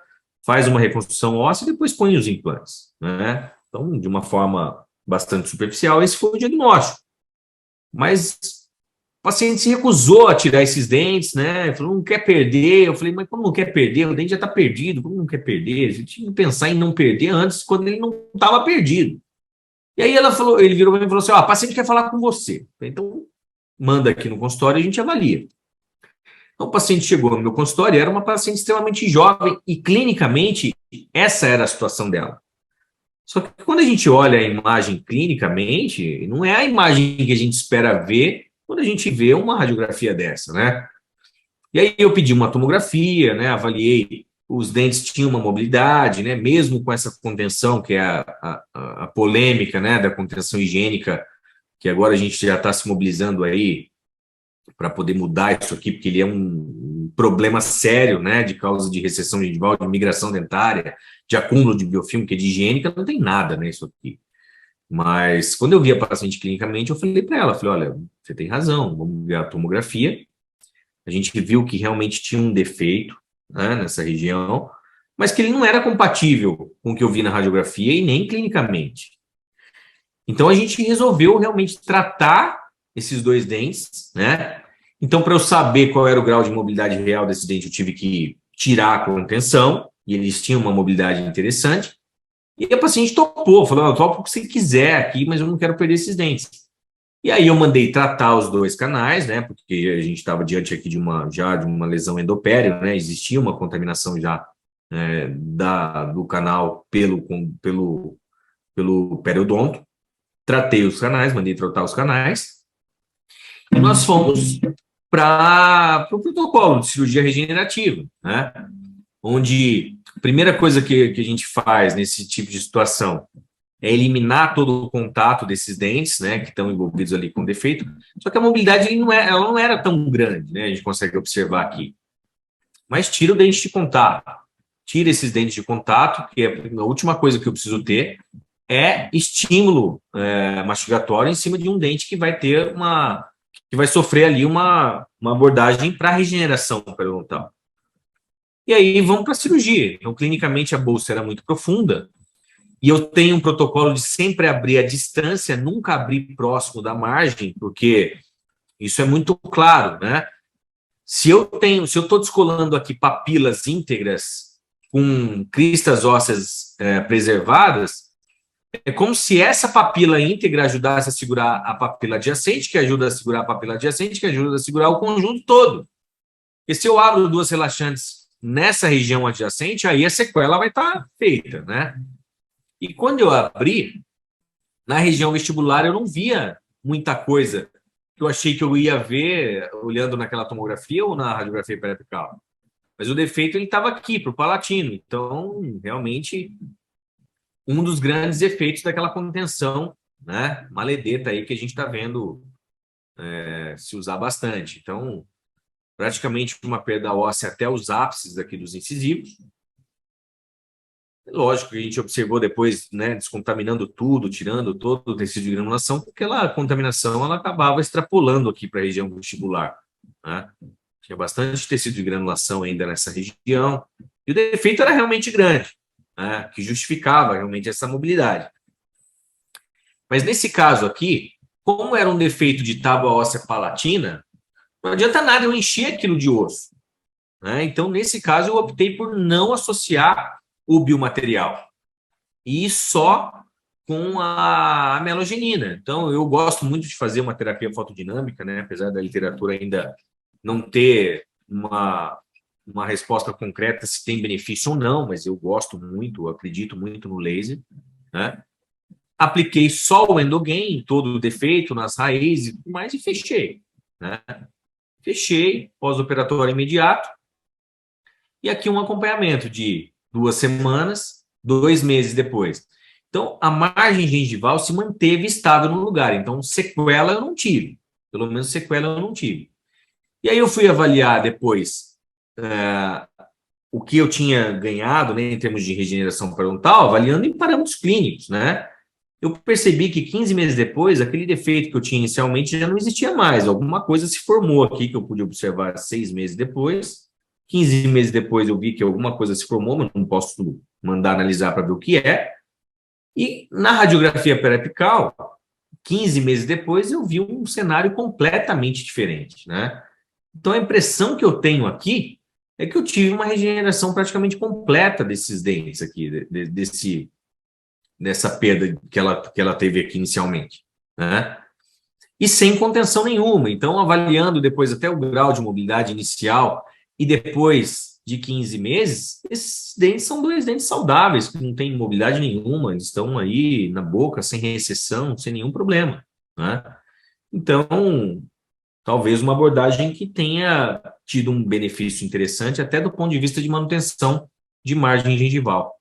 faz uma reconstrução óssea e depois põe os implantes, né? Então, de uma forma bastante superficial, esse foi o diagnóstico. Mas o paciente se recusou a tirar esses dentes, né? Falou, não quer perder. Eu falei, mas como não quer perder? O dente já está perdido, como não quer perder? A gente tinha que pensar em não perder antes, quando ele não estava perdido. E aí ela falou, ele virou para mim e falou assim: ó, o paciente quer falar com você. Então, manda aqui no consultório e a gente avalia. Então, o paciente chegou no meu consultório, era uma paciente extremamente jovem, e clinicamente, essa era a situação dela. Só que quando a gente olha a imagem clinicamente, não é a imagem que a gente espera ver quando a gente vê uma radiografia dessa, né? E aí eu pedi uma tomografia, né? Avaliei, os dentes tinham uma mobilidade, né? Mesmo com essa contenção, que é a polêmica, né? Da contenção higiênica, que agora a gente já está se mobilizando aí para poder mudar isso aqui, porque ele é um problema sério, né? De causa de recessão gengival, de migração dentária, de acúmulo de biofilme, que é de higiênica, não tem nada, né? Isso aqui. Mas quando eu vi a paciente clinicamente, eu falei para ela, falei, olha, você tem razão, vamos ver a tomografia. A gente viu que realmente tinha um defeito, né, nessa região, mas que ele não era compatível com o que eu vi na radiografia e nem clinicamente. Então a gente resolveu realmente tratar esses dois dentes, né? Então, para eu saber qual era o grau de mobilidade real desse dente, eu tive que tirar a contenção, e eles tinham uma mobilidade interessante. E a paciente topou, falou, eu topo o que você quiser aqui, mas eu não quero perder esses dentes. E aí eu mandei tratar os dois canais, né, porque a gente estava diante aqui de uma lesão endopério, né, existia uma contaminação já do canal pelo periodonto. Tratei os canais, mandei tratar os canais, e nós fomos para o protocolo de cirurgia regenerativa, né, onde a primeira coisa que a gente faz nesse tipo de situação é eliminar todo o contato desses dentes, né, que estão envolvidos ali com defeito. Só que a mobilidade ela não era tão grande, né, a gente consegue observar aqui. Mas tira o dente de contato. Tira esses dentes de contato, que a última coisa que eu preciso ter é estímulo mastigatório em cima de um dente que vai ter que vai sofrer ali uma abordagem para regeneração periodontal. E aí vamos para a cirurgia. Então, clinicamente, a bolsa era muito profunda, e eu tenho um protocolo de sempre abrir a distância, nunca abrir próximo da margem, porque isso é muito claro, né? Se eu estou descolando aqui papilas íntegras com cristas ósseas preservadas, é como se essa papila íntegra ajudasse a segurar a papila adjacente, que ajuda a segurar a papila adjacente, que ajuda a segurar o conjunto todo. E se eu abro duas relaxantes nessa região adjacente, aí a sequela vai estar feita, né? E quando eu abri, na região vestibular, eu não via muita coisa que eu achei que eu ia ver olhando naquela tomografia ou na radiografia periapical. Mas o defeito ele estava aqui, para o palatino. Então, realmente, um dos grandes efeitos daquela contenção, né, maledeta aí que a gente está vendo se usar bastante. Então, praticamente uma perda óssea até os ápices aqui dos incisivos. Lógico que a gente observou depois, né, descontaminando tudo, tirando todo o tecido de granulação, porque aquela contaminação ela acabava extrapolando aqui para a região vestibular, né? Tinha bastante tecido de granulação ainda nessa região, e o defeito era realmente grande, né, que justificava realmente essa mobilidade. Mas nesse caso aqui, como era um defeito de tábua óssea palatina, não adianta nada eu encher aquilo de osso, né? Então, nesse caso, eu optei por não associar o biomaterial e só com a melogenina. Então, eu gosto muito de fazer uma terapia fotodinâmica, né? Apesar da literatura ainda não ter uma resposta concreta se tem benefício ou não, mas eu gosto muito, acredito muito no laser, né? Apliquei só o endogain, todo o defeito nas raízes, mas e fechei, né? Fechei, pós-operatório imediato, e aqui um acompanhamento de 2 semanas, 2 meses depois. Então, a margem gengival se manteve estável no lugar. Então, sequela eu não tive. Pelo menos sequela eu não tive. E aí eu fui avaliar depois o que eu tinha ganhado, né, em termos de regeneração parental, avaliando em parâmetros clínicos, né? Eu percebi que 15 meses depois, aquele defeito que eu tinha inicialmente já não existia mais. Alguma coisa se formou aqui que eu pude observar 6 meses depois. 15 meses depois eu vi que alguma coisa se formou, mas não posso mandar analisar para ver o que é. E na radiografia periapical, 15 meses depois, eu vi um cenário completamente diferente, né? Então a impressão que eu tenho aqui é que eu tive uma regeneração praticamente completa desses dentes aqui, dessa perda que ela teve aqui inicialmente, né? E sem contenção nenhuma. Então, avaliando depois até o grau de mobilidade inicial e depois de 15 meses, esses dentes são 2 dentes saudáveis, que não têm mobilidade nenhuma, eles estão aí na boca, sem recessão, sem nenhum problema, né? Então, talvez uma abordagem que tenha tido um benefício interessante até do ponto de vista de manutenção de margem gengival.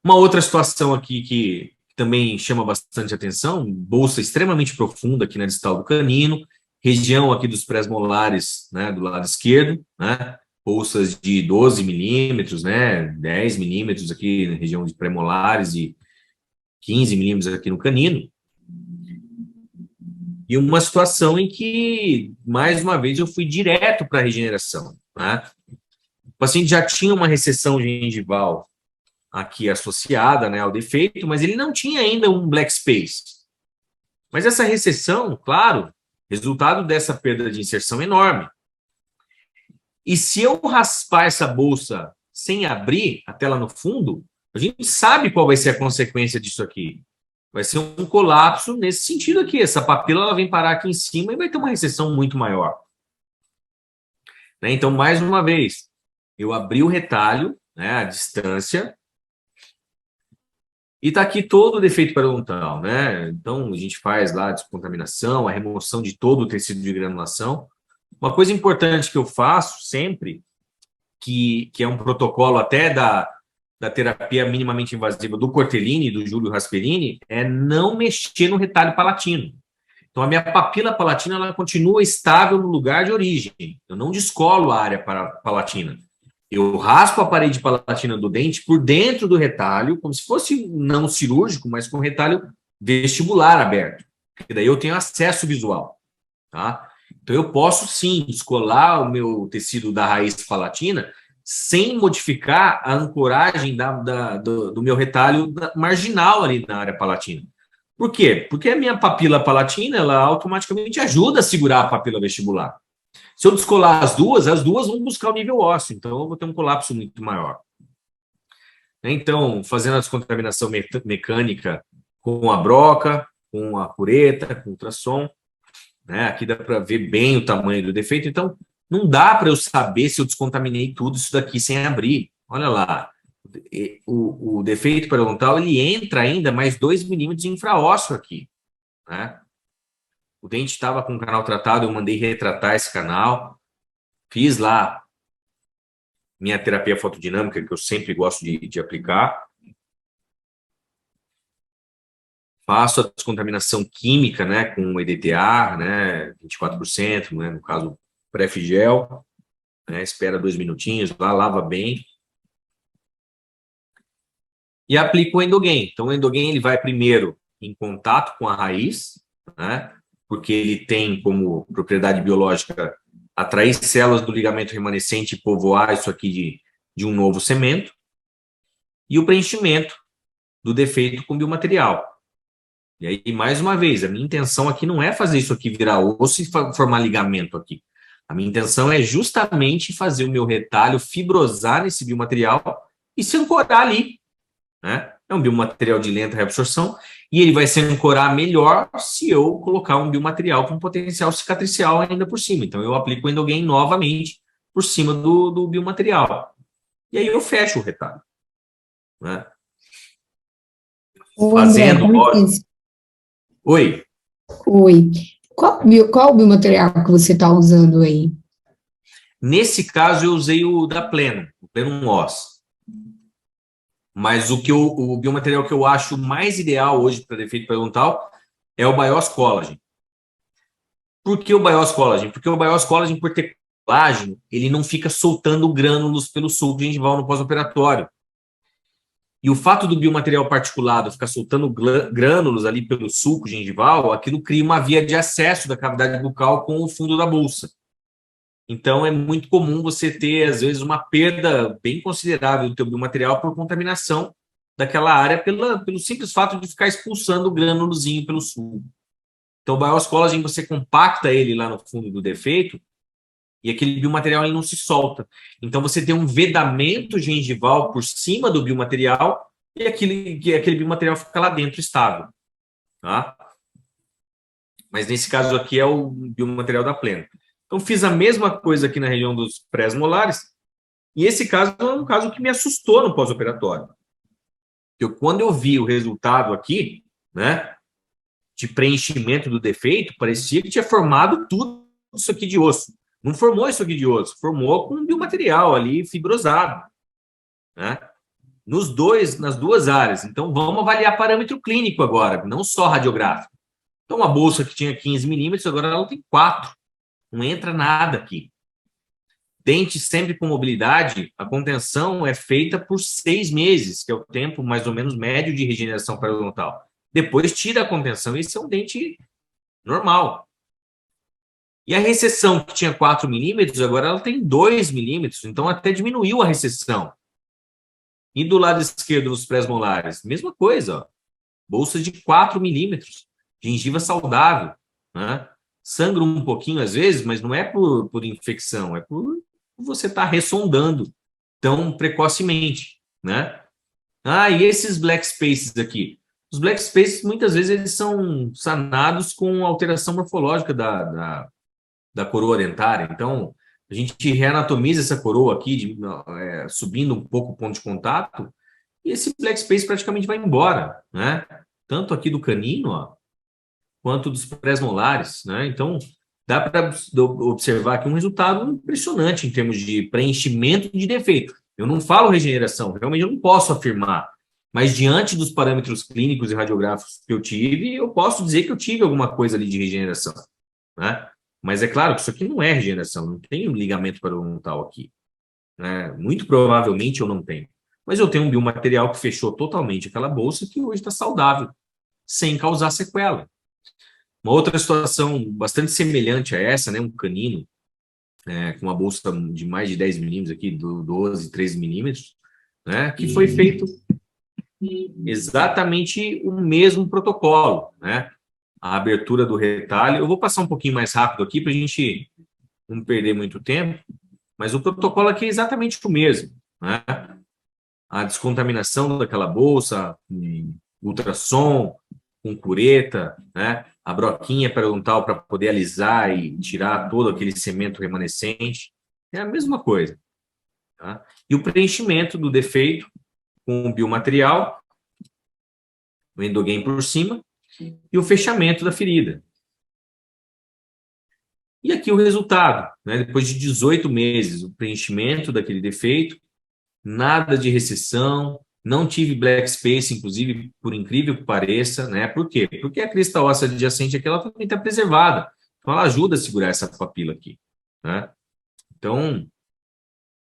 Uma outra situação aqui que também chama bastante atenção, bolsa extremamente profunda aqui na distal do canino, região aqui dos pré-molares, né, do lado esquerdo, né, bolsas de 12 milímetros, né, 10 milímetros aqui na região de pré-molares e 15 milímetros aqui no canino. E uma situação em que, mais uma vez, eu fui direto para a regeneração, né? O paciente já tinha uma recessão gengival aqui associada, né, ao defeito, mas ele não tinha ainda um black space. Mas essa recessão, claro, resultado dessa perda de inserção enorme. E se eu raspar essa bolsa sem abrir até lá no fundo, a gente sabe qual vai ser a consequência disso aqui. Vai ser um colapso nesse sentido aqui. Essa papila ela vem parar aqui em cima e vai ter uma recessão muito maior. Né? Então, mais uma vez, eu abri o retalho, né, a distância, e está aqui todo o defeito periodontal, né? Então, a gente faz lá a descontaminação, a remoção de todo o tecido de granulação. Uma coisa importante que eu faço sempre, que é um protocolo até da terapia minimamente invasiva do Cortellini e do Júlio Rasperini, é não mexer no retalho palatino. Então, a minha papila palatina ela continua estável no lugar de origem. Eu não descolo a área palatina. Eu raspo a parede palatina do dente por dentro do retalho, como se fosse não cirúrgico, mas com retalho vestibular aberto. Porque daí eu tenho acesso visual. Tá? Então, eu posso, sim, descolar o meu tecido da raiz palatina sem modificar a ancoragem do meu retalho marginal ali na área palatina. Por quê? Porque a minha papila palatina, ela automaticamente ajuda a segurar a papila vestibular. Se eu descolar as duas vão buscar o nível ósseo, então eu vou ter um colapso muito maior. Então, fazendo a descontaminação mecânica com a broca, com a cureta, com o ultrassom, né? Aqui dá para ver bem o tamanho do defeito, então não dá para eu saber se eu descontaminei tudo isso daqui sem abrir. Olha lá, o defeito periodontal ele entra ainda mais 2 milímetros de infraósseo aqui, né? O dente estava com o canal tratado, eu mandei retratar esse canal, fiz lá minha terapia fotodinâmica, que eu sempre gosto de aplicar. Faço a descontaminação química, né, com EDTA, né, 24%, né, no caso, pré-figel, né, espera 2 minutinhos, lá, lava bem. E aplico o Endogain. Então, o Endogain ele vai primeiro em contato com a raiz, né, porque ele tem como propriedade biológica atrair células do ligamento remanescente e povoar isso aqui de um novo cemento. E o preenchimento do defeito com biomaterial. E aí, mais uma vez, a minha intenção aqui não é fazer isso aqui virar osso e formar ligamento aqui. A minha intenção é justamente fazer o meu retalho fibrosar nesse biomaterial e se ancorar ali, né? É um biomaterial de lenta reabsorção e ele vai se ancorar melhor se eu colocar um biomaterial com potencial cicatricial ainda por cima. Então, eu aplico o Endogain novamente por cima do biomaterial. E aí eu fecho o retalho, né? Ô, André, Fazendo, dá licença. Oi. Oi. Qual o biomaterial que você está usando aí? Nesse caso, eu usei o da Pleno, o Pleno OS. Mas o biomaterial que eu acho mais ideal hoje para defeito periodontal é o Bios Collagen. Por que o Bios Collagen? Porque o Bios Collagen, por ter colágeno, ele não fica soltando grânulos pelo sulco gengival no pós-operatório. E o fato do biomaterial particulado ficar soltando grânulos ali pelo sulco gengival, aquilo cria uma via de acesso da cavidade bucal com o fundo da bolsa. Então, é muito comum você ter, às vezes, uma perda bem considerável do teu biomaterial por contaminação daquela área pelo simples fato de ficar expulsando o grânulozinho pelo sulco. Então, o Bios Collagen, você compacta ele lá no fundo do defeito e aquele biomaterial ele não se solta. Então, você tem um vedamento gengival por cima do biomaterial e aquele biomaterial fica lá dentro estável. Tá? Mas, nesse caso aqui, é o biomaterial da Pleno. Então, fiz a mesma coisa aqui na região dos pré-molares, e esse caso é um caso que me assustou no pós-operatório. Quando eu vi o resultado aqui, né, de preenchimento do defeito, parecia que tinha formado tudo isso aqui de osso. Não formou isso aqui de osso, formou com um biomaterial ali fibrosado, né? Nas duas áreas. Então, vamos avaliar parâmetro clínico agora, não só radiográfico. Então, uma bolsa que tinha 15 milímetros, agora ela tem 4. Não entra nada aqui. Dente sempre com mobilidade, a contenção é feita por 6 meses, que é o tempo mais ou menos médio de regeneração periodontal. Depois tira a contenção e esse é um dente normal. E a recessão, que tinha 4 milímetros, agora ela tem 2 milímetros, então até diminuiu a recessão. E do lado esquerdo dos pré-molares, mesma coisa, ó. Bolsa de 4 milímetros, gengiva saudável, né? Sangra um pouquinho às vezes, mas não é por infecção, é por você estar ressondando tão precocemente, né? Ah, e esses black spaces aqui? Os black spaces, muitas vezes, eles são sanados com alteração morfológica da coroa dentária. Então, a gente reanatomiza essa coroa aqui, subindo um pouco o ponto de contato, e esse black space praticamente vai embora, né? Tanto aqui do canino, ó, quanto dos pré-molares, né? Então, dá para observar aqui um resultado impressionante em termos de preenchimento de defeito. Eu não falo regeneração, realmente eu não posso afirmar, mas diante dos parâmetros clínicos e radiográficos que eu tive, eu posso dizer que eu tive alguma coisa ali de regeneração, né? Mas é claro que isso aqui não é regeneração, não tem um ligamento periodontal aqui, né? Muito provavelmente eu não tenho. Mas eu tenho um biomaterial que fechou totalmente aquela bolsa que hoje está saudável, sem causar sequela. Uma outra situação bastante semelhante a essa, né, um canino, com uma bolsa de mais de 10 milímetros aqui, 12, 13 milímetros, né, que foi feito exatamente o mesmo protocolo, né, a abertura do retalho. Eu vou passar um pouquinho mais rápido aqui para a gente não perder muito tempo, mas o protocolo aqui é exatamente o mesmo, né, a descontaminação daquela bolsa, ultrassom, com cureta, né? A broquinha periodontal para poder alisar e tirar todo aquele cemento remanescente. É a mesma coisa. Tá? E o preenchimento do defeito com o biomaterial, o Endogain por cima, e o fechamento da ferida. E aqui o resultado, né? Depois de 18 meses, o preenchimento daquele defeito, nada de recessão, não tive black space, inclusive, por incrível que pareça, né? Por quê? Porque a crista óssea adjacente aqui, ela também está preservada. Então, ela ajuda a segurar essa papila aqui, né? Então,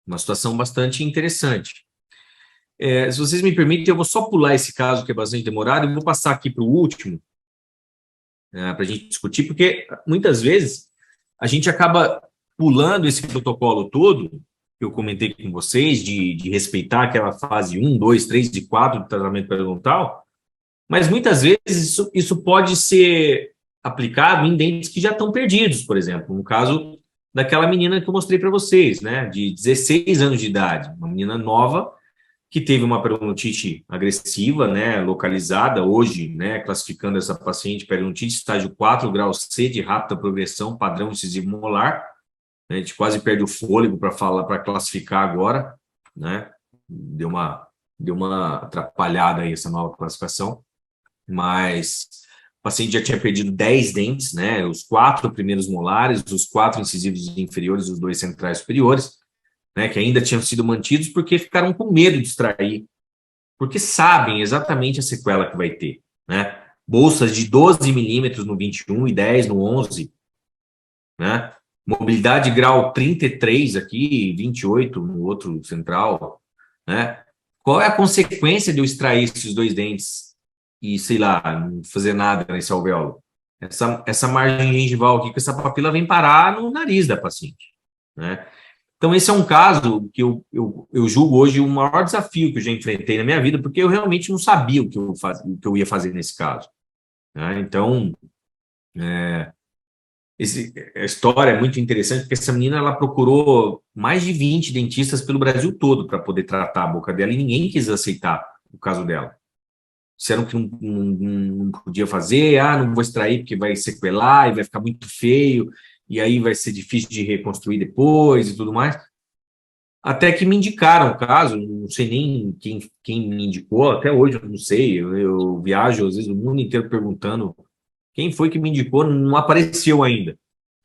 uma situação bastante interessante. Se vocês me permitem, eu vou só pular esse caso que é bastante demorado e vou passar aqui para o último, para a gente discutir, porque muitas vezes a gente acaba pulando esse protocolo todo, que eu comentei com vocês, de respeitar aquela fase 1, 2, 3 e 4 do tratamento periodontal, mas muitas vezes isso pode ser aplicado em dentes que já estão perdidos, por exemplo, no caso daquela menina que eu mostrei para vocês, né, de 16 anos de idade, uma menina nova, que teve uma periodontite agressiva, né, localizada hoje, né, classificando essa paciente periodontite estágio 4, grau C, de rápida progressão, padrão incisivo molar, né, a gente quase perde o fôlego para falar, para classificar agora, né, deu uma atrapalhada aí essa nova classificação, mas o paciente já tinha perdido 10 dentes, né, os 4 primeiros molares, os 4 incisivos inferiores, os 2 centrais superiores, né, que ainda tinham sido mantidos porque ficaram com medo de extrair, porque sabem exatamente a sequela que vai ter, né? Bolsas de 12 milímetros no 21 e 10 no 11, né? Mobilidade grau 33 aqui, 28 no outro central, né? Qual é a consequência de eu extrair esses 2 dentes e, sei lá, não fazer nada nesse alvéolo? Essa margem gengival aqui, que essa papila vem parar no nariz da paciente, né? Então, esse é um caso que eu julgo hoje o maior desafio que eu já enfrentei na minha vida, porque eu realmente não sabia o que eu ia fazer nesse caso, né? Então, a história é muito interessante, porque essa menina ela procurou mais de 20 dentistas pelo Brasil todo para poder tratar a boca dela e ninguém quis aceitar o caso dela. Disseram que não podia fazer, não vou extrair porque vai sequelar e vai ficar muito feio, e aí vai ser difícil de reconstruir depois e tudo mais. Até que me indicaram o caso, não sei nem quem me indicou, até hoje eu não sei, eu viajo às vezes o mundo inteiro perguntando quem foi que me indicou, não apareceu ainda,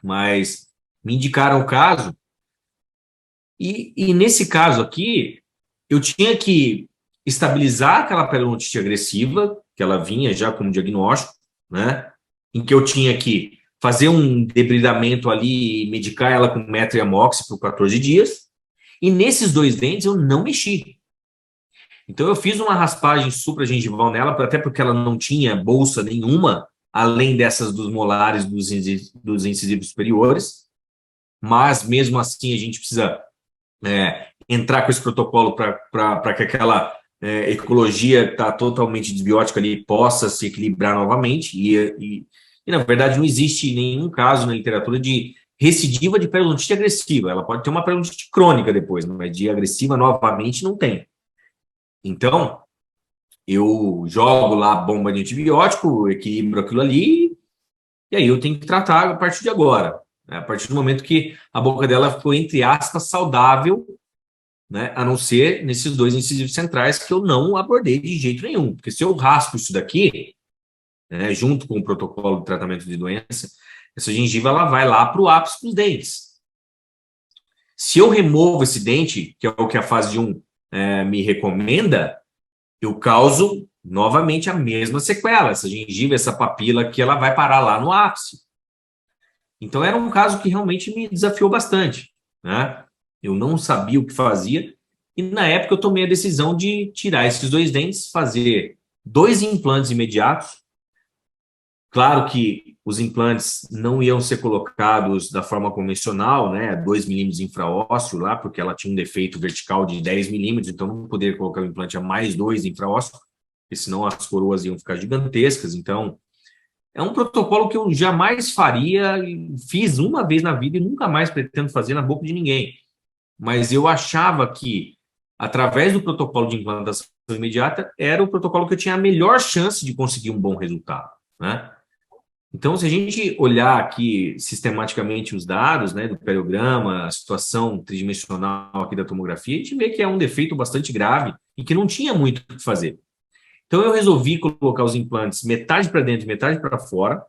mas me indicaram o caso, e nesse caso aqui, eu tinha que estabilizar aquela periodontite agressiva, que ela vinha já como diagnóstico, né, em que eu tinha que fazer um debridamento ali e medicar ela com metro e amox por 14 dias, e nesses 2 dentes eu não mexi. Então eu fiz uma raspagem supragengival nela, até porque ela não tinha bolsa nenhuma, além dessas dos molares dos incisivos superiores. Mas mesmo assim a gente precisa entrar com esse protocolo para que aquela ecologia tá totalmente desbiótica ali possa se equilibrar novamente. E na verdade não existe nenhum caso na literatura de recidiva de periodontite agressiva. Ela pode ter uma periodontite crônica depois, mas de agressiva novamente não tem. Então, eu jogo lá a bomba de antibiótico, equilibro aquilo ali, e aí eu tenho que tratar a partir de agora, né? A partir do momento que a boca dela ficou, entre aspas, saudável, né? A não ser nesses 2 incisivos centrais que eu não abordei de jeito nenhum. Porque se eu raspo isso daqui, né, junto com o protocolo de tratamento de doença, essa gengiva ela vai lá para o ápice dos dentes. Se eu removo esse dente, que é o que a fase 1 me recomenda, eu causo novamente a mesma sequela. Essa gengiva, essa papila aqui, ela vai parar lá no ápice. Então, era um caso que realmente me desafiou bastante, né? Eu não sabia o que fazia, e na época eu tomei a decisão de tirar esses 2 dentes, fazer 2 implantes imediatos. Claro que os implantes não iam ser colocados da forma convencional, né, 2 milímetros infraósseo lá, porque ela tinha um defeito vertical de 10 milímetros, então não poderia colocar o implante a mais 2 infraósseo, porque senão as coroas iam ficar gigantescas. Então, é um protocolo que eu jamais faria, fiz uma vez na vida e nunca mais pretendo fazer na boca de ninguém. Mas eu achava que, através do protocolo de implantação imediata, era o protocolo que eu tinha a melhor chance de conseguir um bom resultado, né? Então, se a gente olhar aqui sistematicamente os dados, né, do periograma, a situação tridimensional aqui da tomografia, a gente vê que é um defeito bastante grave e que não tinha muito o que fazer. Então, eu resolvi colocar os implantes metade para dentro e metade para fora,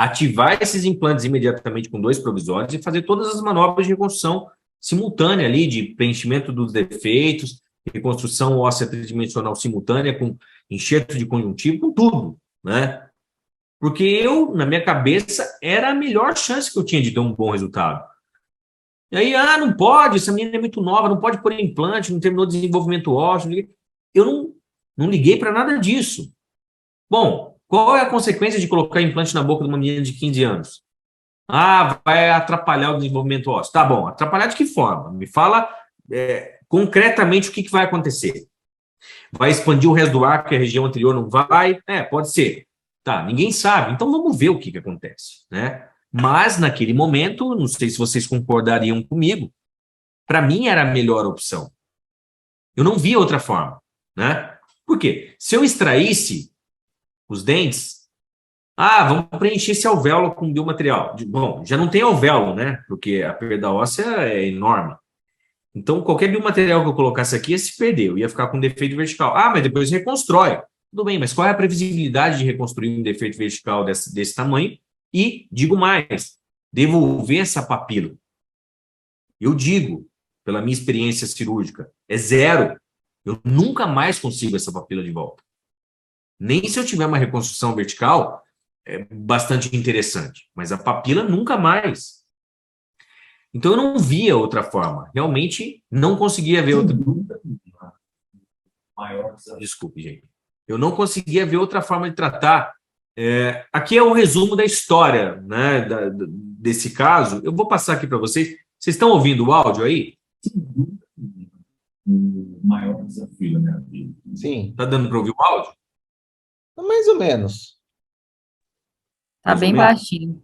ativar esses implantes imediatamente com 2 provisórios e fazer todas as manobras de reconstrução simultânea ali, de preenchimento dos defeitos, reconstrução óssea tridimensional simultânea, com enxerto de conjuntivo, com tudo, né? Porque eu, na minha cabeça, era a melhor chance que eu tinha de ter um bom resultado. E aí, não pode, essa menina é muito nova, não pode pôr implante, não terminou desenvolvimento ósseo. Eu não liguei para nada disso. Bom, qual é a consequência de colocar implante na boca de uma menina de 15 anos? Vai atrapalhar o desenvolvimento ósseo. Tá bom, atrapalhar de que forma? Me fala concretamente o que vai acontecer. Vai expandir o resto do arco que a região anterior não vai? Pode ser. Tá, ninguém sabe. Então vamos ver o que acontece, né? Mas naquele momento, não sei se vocês concordariam comigo, para mim era a melhor opção. Eu não via outra forma, né? Por quê? Se eu extraísse os dentes, vamos preencher esse alvéolo com biomaterial. Bom, já não tem alvéolo, né? Porque a perda óssea é enorme. Então, qualquer biomaterial que eu colocasse aqui ia se perder, eu ia ficar com defeito vertical. Mas depois reconstrói. Tudo bem, mas qual é a previsibilidade de reconstruir um defeito vertical desse tamanho? E, digo mais, devolver essa papila. Eu digo, pela minha experiência cirúrgica, é 0. Eu nunca mais consigo essa papila de volta. Nem se eu tiver uma reconstrução vertical, é bastante interessante, mas a papila nunca mais. Então eu não via outra forma. Realmente não conseguia ver outra. Desculpe, gente. Eu não conseguia ver outra forma de tratar. Aqui é o resumo da história, né, desse caso. Eu vou passar aqui para vocês. Vocês estão ouvindo o áudio aí? O maior desafio da minha vida. Sim, Está dando para ouvir o áudio? mais ou menos. Tá Mais ou bem menos? baixinho.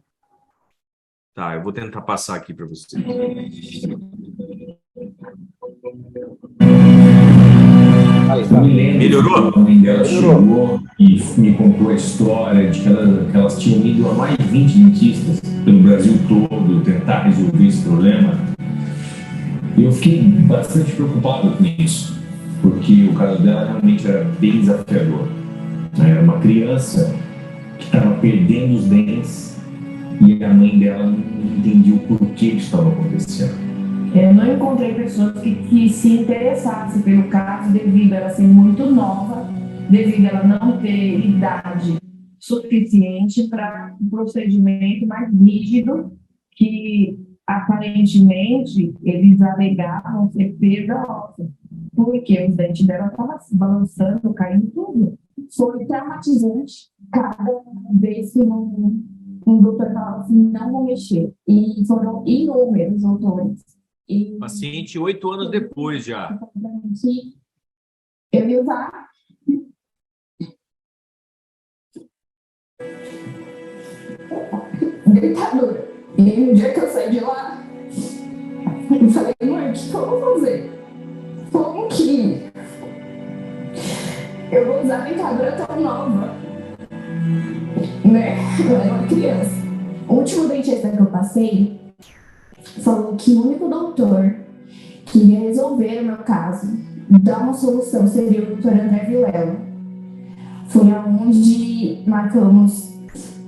Tá, eu vou tentar passar aqui para vocês. Aí, tá. Eu me lembro Melhorou? que a mãe dela Melhorou. chegou e me contou a história de que elas tinham ido a mais de 20 dentistas pelo Brasil todo tentar resolver esse problema. E eu fiquei bastante preocupado com isso, porque o caso dela realmente era bem desafiador. Era uma criança que estava perdendo os dentes e a mãe dela não entendia o porquê que estava acontecendo. Eu não encontrei pessoas que se interessassem pelo caso devido a ela ser muito nova, devido a ela não ter idade suficiente para um procedimento mais rígido que aparentemente eles alegavam ser perda óssea, porque os dentes dela estavam se balançando, caindo tudo. Foi traumatizante cada vez que um doutor falava assim, não vou mexer. E foram inúmeros doutores. E Paciente 8 anos depois já. eu ia usar. Dentadura. E no dia que eu saí de lá, eu falei, mãe, o que eu vou fazer? Como que eu vou usar dentadura tão nova? Né? Eu era uma criança. O último dentista que eu passei falou que o único doutor que ia resolver o meu caso, dar uma solução, seria o doutor André Vilela. Foi aonde marcamos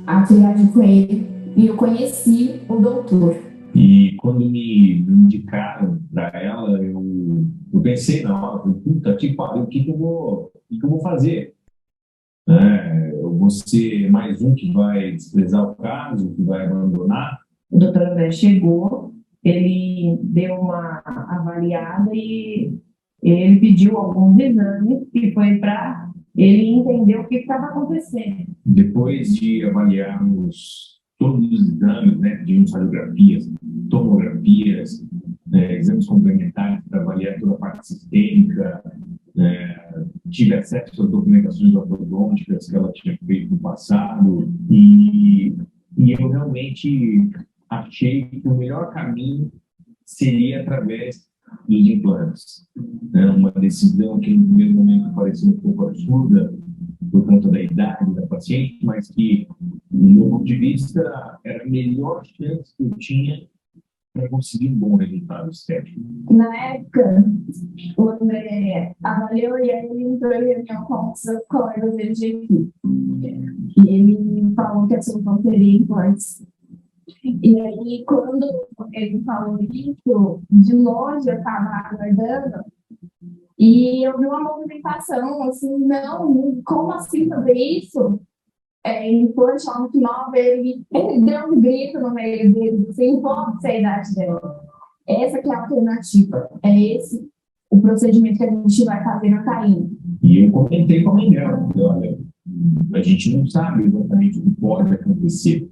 a triagem com ele e eu conheci o doutor. E quando me indicaram para ela, eu pensei na hora, puta que pariu, o que eu vou fazer? Eu vou ser mais um que vai desprezar o caso, que vai abandonar? O doutor André chegou, ele deu uma avaliada e ele pediu alguns exames e foi para ele entender o que estava acontecendo. Depois de avaliarmos todos os exames, né, pedimos radiografias, tomografias, exames complementares para avaliar toda a parte sistêmica, tive acesso às documentações ortodônticas que ela tinha feito no passado e eu realmente achei que o melhor caminho seria através dos implantes. Uma decisão que no primeiro momento parecia um pouco absurda por conta da idade da paciente, mas que, do meu ponto de vista, era a melhor chance que eu tinha para conseguir um bom resultado estético. Na época, o André avaliou e aí ele entrou em reunião com os seus colegas dele de equipe. E ele falou que a solução seria implantes. E aí, quando ele falou isso, de longe eu estava aguardando, e eu vi uma movimentação, assim, não, como assim fazer isso? Implante muito nova, ele deu um grito no meio dele, assim, pode ser a idade dela. Essa que é a alternativa, é esse o procedimento que a gente vai fazer na Taína. E eu comentei com a mãe dela, olha, a gente não sabe exatamente o que pode acontecer,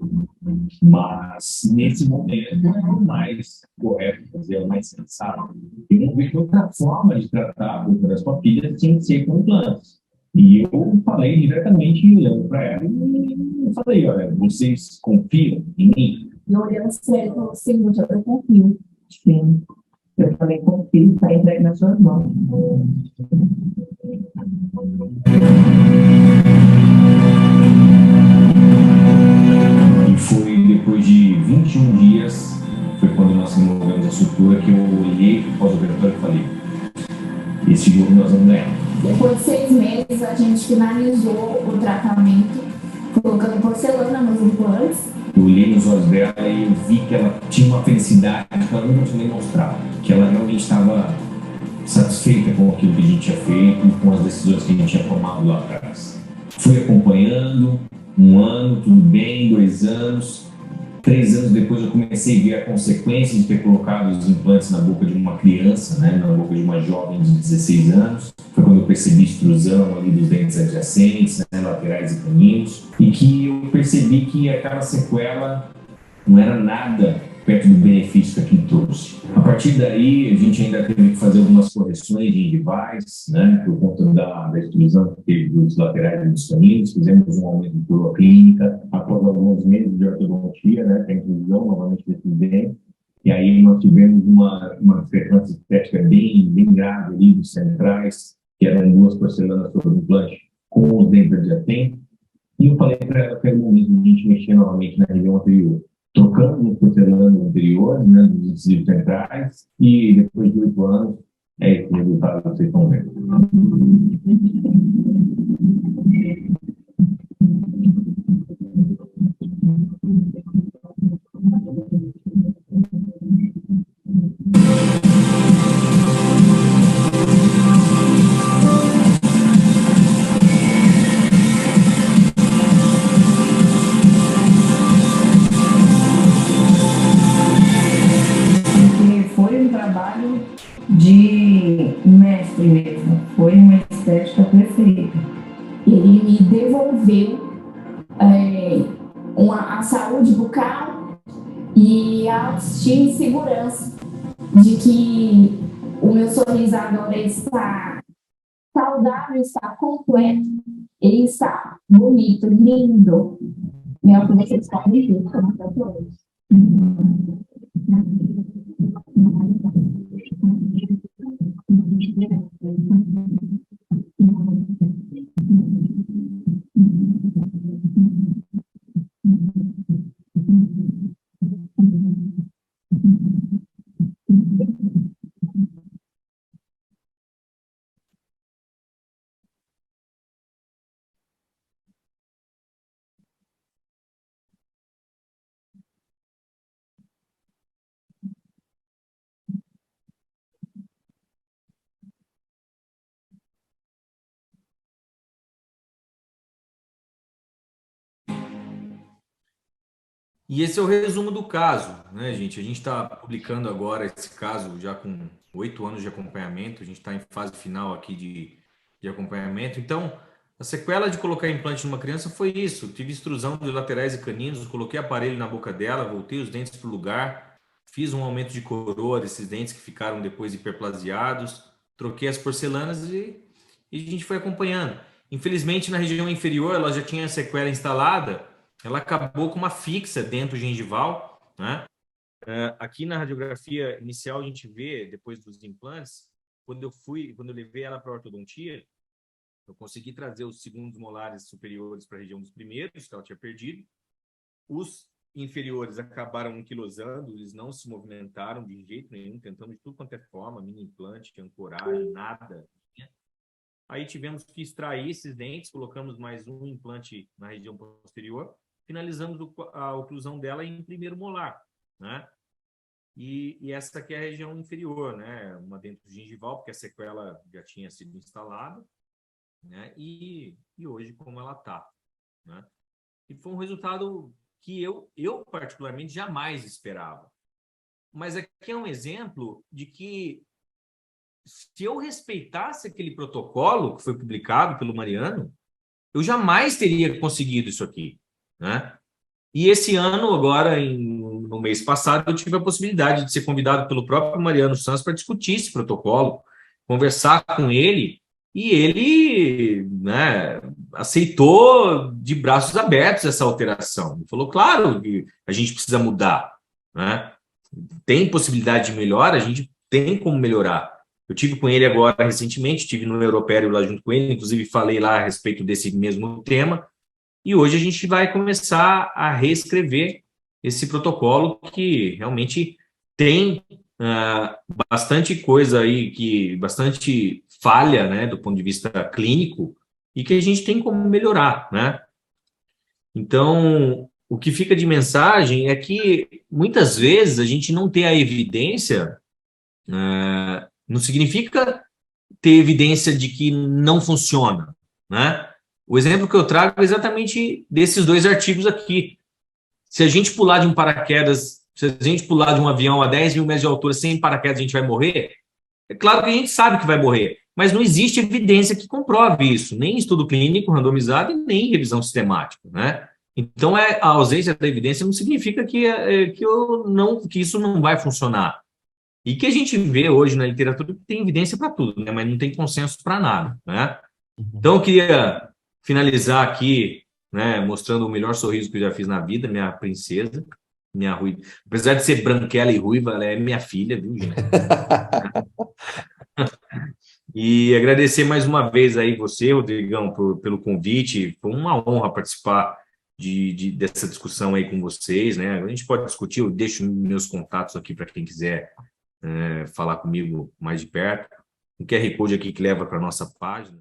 mas nesse momento é o mais correto fazer, é o mais sensato. Eu não vejo outra forma de tratar a boca da sua filha sem ser com implantes. E eu falei diretamente, olhando para ela, e eu falei, olha, vocês confiam em mim? E olhando para ele e falou assim, eu confio. Sim. Eu falei, confio, está entregue nas suas mãos. E foi depois de 21 dias, foi quando nós removemos a sutura, que eu olhei para o pós-operatório e falei, esse jogo nós vamos ganhar. Depois de 6 meses, a gente finalizou o tratamento, colocando porcelana nos implantes. Eu olhei nos olhos dela e eu vi que ela tinha uma felicidade que ela não conseguia mostrar, que ela realmente estava satisfeita com aquilo que a gente tinha feito, com as decisões que a gente tinha tomado lá atrás. Fui acompanhando, 1 ano, tudo bem, 2 anos, 3 anos depois eu comecei a ver a consequência de ter colocado os implantes na boca de uma criança, né, na boca de uma jovem de 16 anos. Foi quando eu percebi extrusão ali dos dentes adjacentes, né, laterais e caninos, e que eu percebi que aquela sequela não era nada perto do benefício que aquilo trouxe. A partir daí, a gente ainda teve que fazer algumas correções de gengivais, né, por conta da extrusão que teve dos laterais e dos caninos. Fizemos um aumento de coroa clínica, após alguns meses de ortodontia, né, para inclusão novamente desses dentes. E aí nós tivemos uma discrepância estética bem grave ali dos centrais, que eram 2 porcelanas sobre o implante com os dentes adjacentes. E eu falei para ela que era o momento de a gente mexer novamente na região anterior. Trocamos os porcelanos anteriores, né, dos incisivos centrais, e depois de 8 anos, é esse resultado que vocês estão vendo. Foi um trabalho de mestre mesmo, foi uma estética perfeita. Ele me devolveu a saúde bucal e a autoestima e segurança de que o meu sorriso agora está saudável, está completo, ele está bonito, lindo. E é o que vocês podem ver como está hoje. E esse é o resumo do caso, né, gente? A gente está publicando agora esse caso já com 8 anos de acompanhamento, a gente está em fase final aqui de acompanhamento. Então, a sequela de colocar implante numa criança foi isso. Tive extrusão de laterais e caninos, coloquei aparelho na boca dela, voltei os dentes para o lugar, fiz um aumento de coroa desses dentes que ficaram depois hiperplasiados, troquei as porcelanas e a gente foi acompanhando. Infelizmente, na região inferior, ela já tinha a sequela instalada, ela acabou com uma fixa dentro gengival, né? Aqui na radiografia inicial a gente vê, depois dos implantes, quando eu levei ela para a ortodontia, eu consegui trazer os segundos molares superiores para a região dos primeiros, que ela tinha perdido. Os inferiores acabaram anquilosando, eles não se movimentaram de jeito nenhum, tentando de tudo quanto é forma, mini implante, ancoragem, nada. aí tivemos que extrair esses dentes, colocamos mais um implante na região posterior, finalizamos a oclusão dela em primeiro molar, né? E essa aqui é a região inferior, né? Uma dentro gengival, porque a sequela já tinha sido instalada, né? E hoje como ela está, né? E foi um resultado que eu particularmente jamais esperava. Mas aqui é um exemplo de que se eu respeitasse aquele protocolo que foi publicado pelo Mariano, eu jamais teria conseguido isso aqui, né? E esse ano, agora, no mês passado, eu tive a possibilidade de ser convidado pelo próprio Mariano Santos para discutir esse protocolo, conversar com ele, e ele, né, aceitou de braços abertos essa alteração. Ele falou, claro, que a gente precisa mudar, né? Tem possibilidade de melhora, a gente tem como melhorar. Eu tive com ele agora recentemente, estive no Europério lá junto com ele, inclusive falei lá a respeito desse mesmo tema, e hoje a gente vai começar a reescrever esse protocolo que realmente tem bastante coisa aí, bastante falha, né, do ponto de vista clínico, e que a gente tem como melhorar, né? Então, o que fica de mensagem é que muitas vezes a gente não ter a evidência, não significa ter evidência de que não funciona, né? O exemplo que eu trago é exatamente desses dois artigos aqui. Se a gente pular de um paraquedas, se a gente pular de um avião a 10 mil metros de altura sem paraquedas, a gente vai morrer? É claro que a gente sabe que vai morrer, mas não existe evidência que comprove isso, nem estudo clínico randomizado e nem revisão sistemática, né? Então, a ausência da evidência não significa que isso não vai funcionar. E que a gente vê hoje na literatura que tem evidência para tudo, né? Mas não tem consenso para nada, né? Então, eu queria finalizar aqui, né, mostrando o melhor sorriso que eu já fiz na vida, minha princesa, minha ruiva. Apesar de ser branquela e ruiva, ela é minha filha, viu, gente? E agradecer mais uma vez aí você, Rodrigão, pelo convite. Foi uma honra participar dessa discussão aí com vocês, né? A gente pode discutir, eu deixo meus contatos aqui para quem quiser falar comigo mais de perto. O QR Code aqui que leva para a nossa página.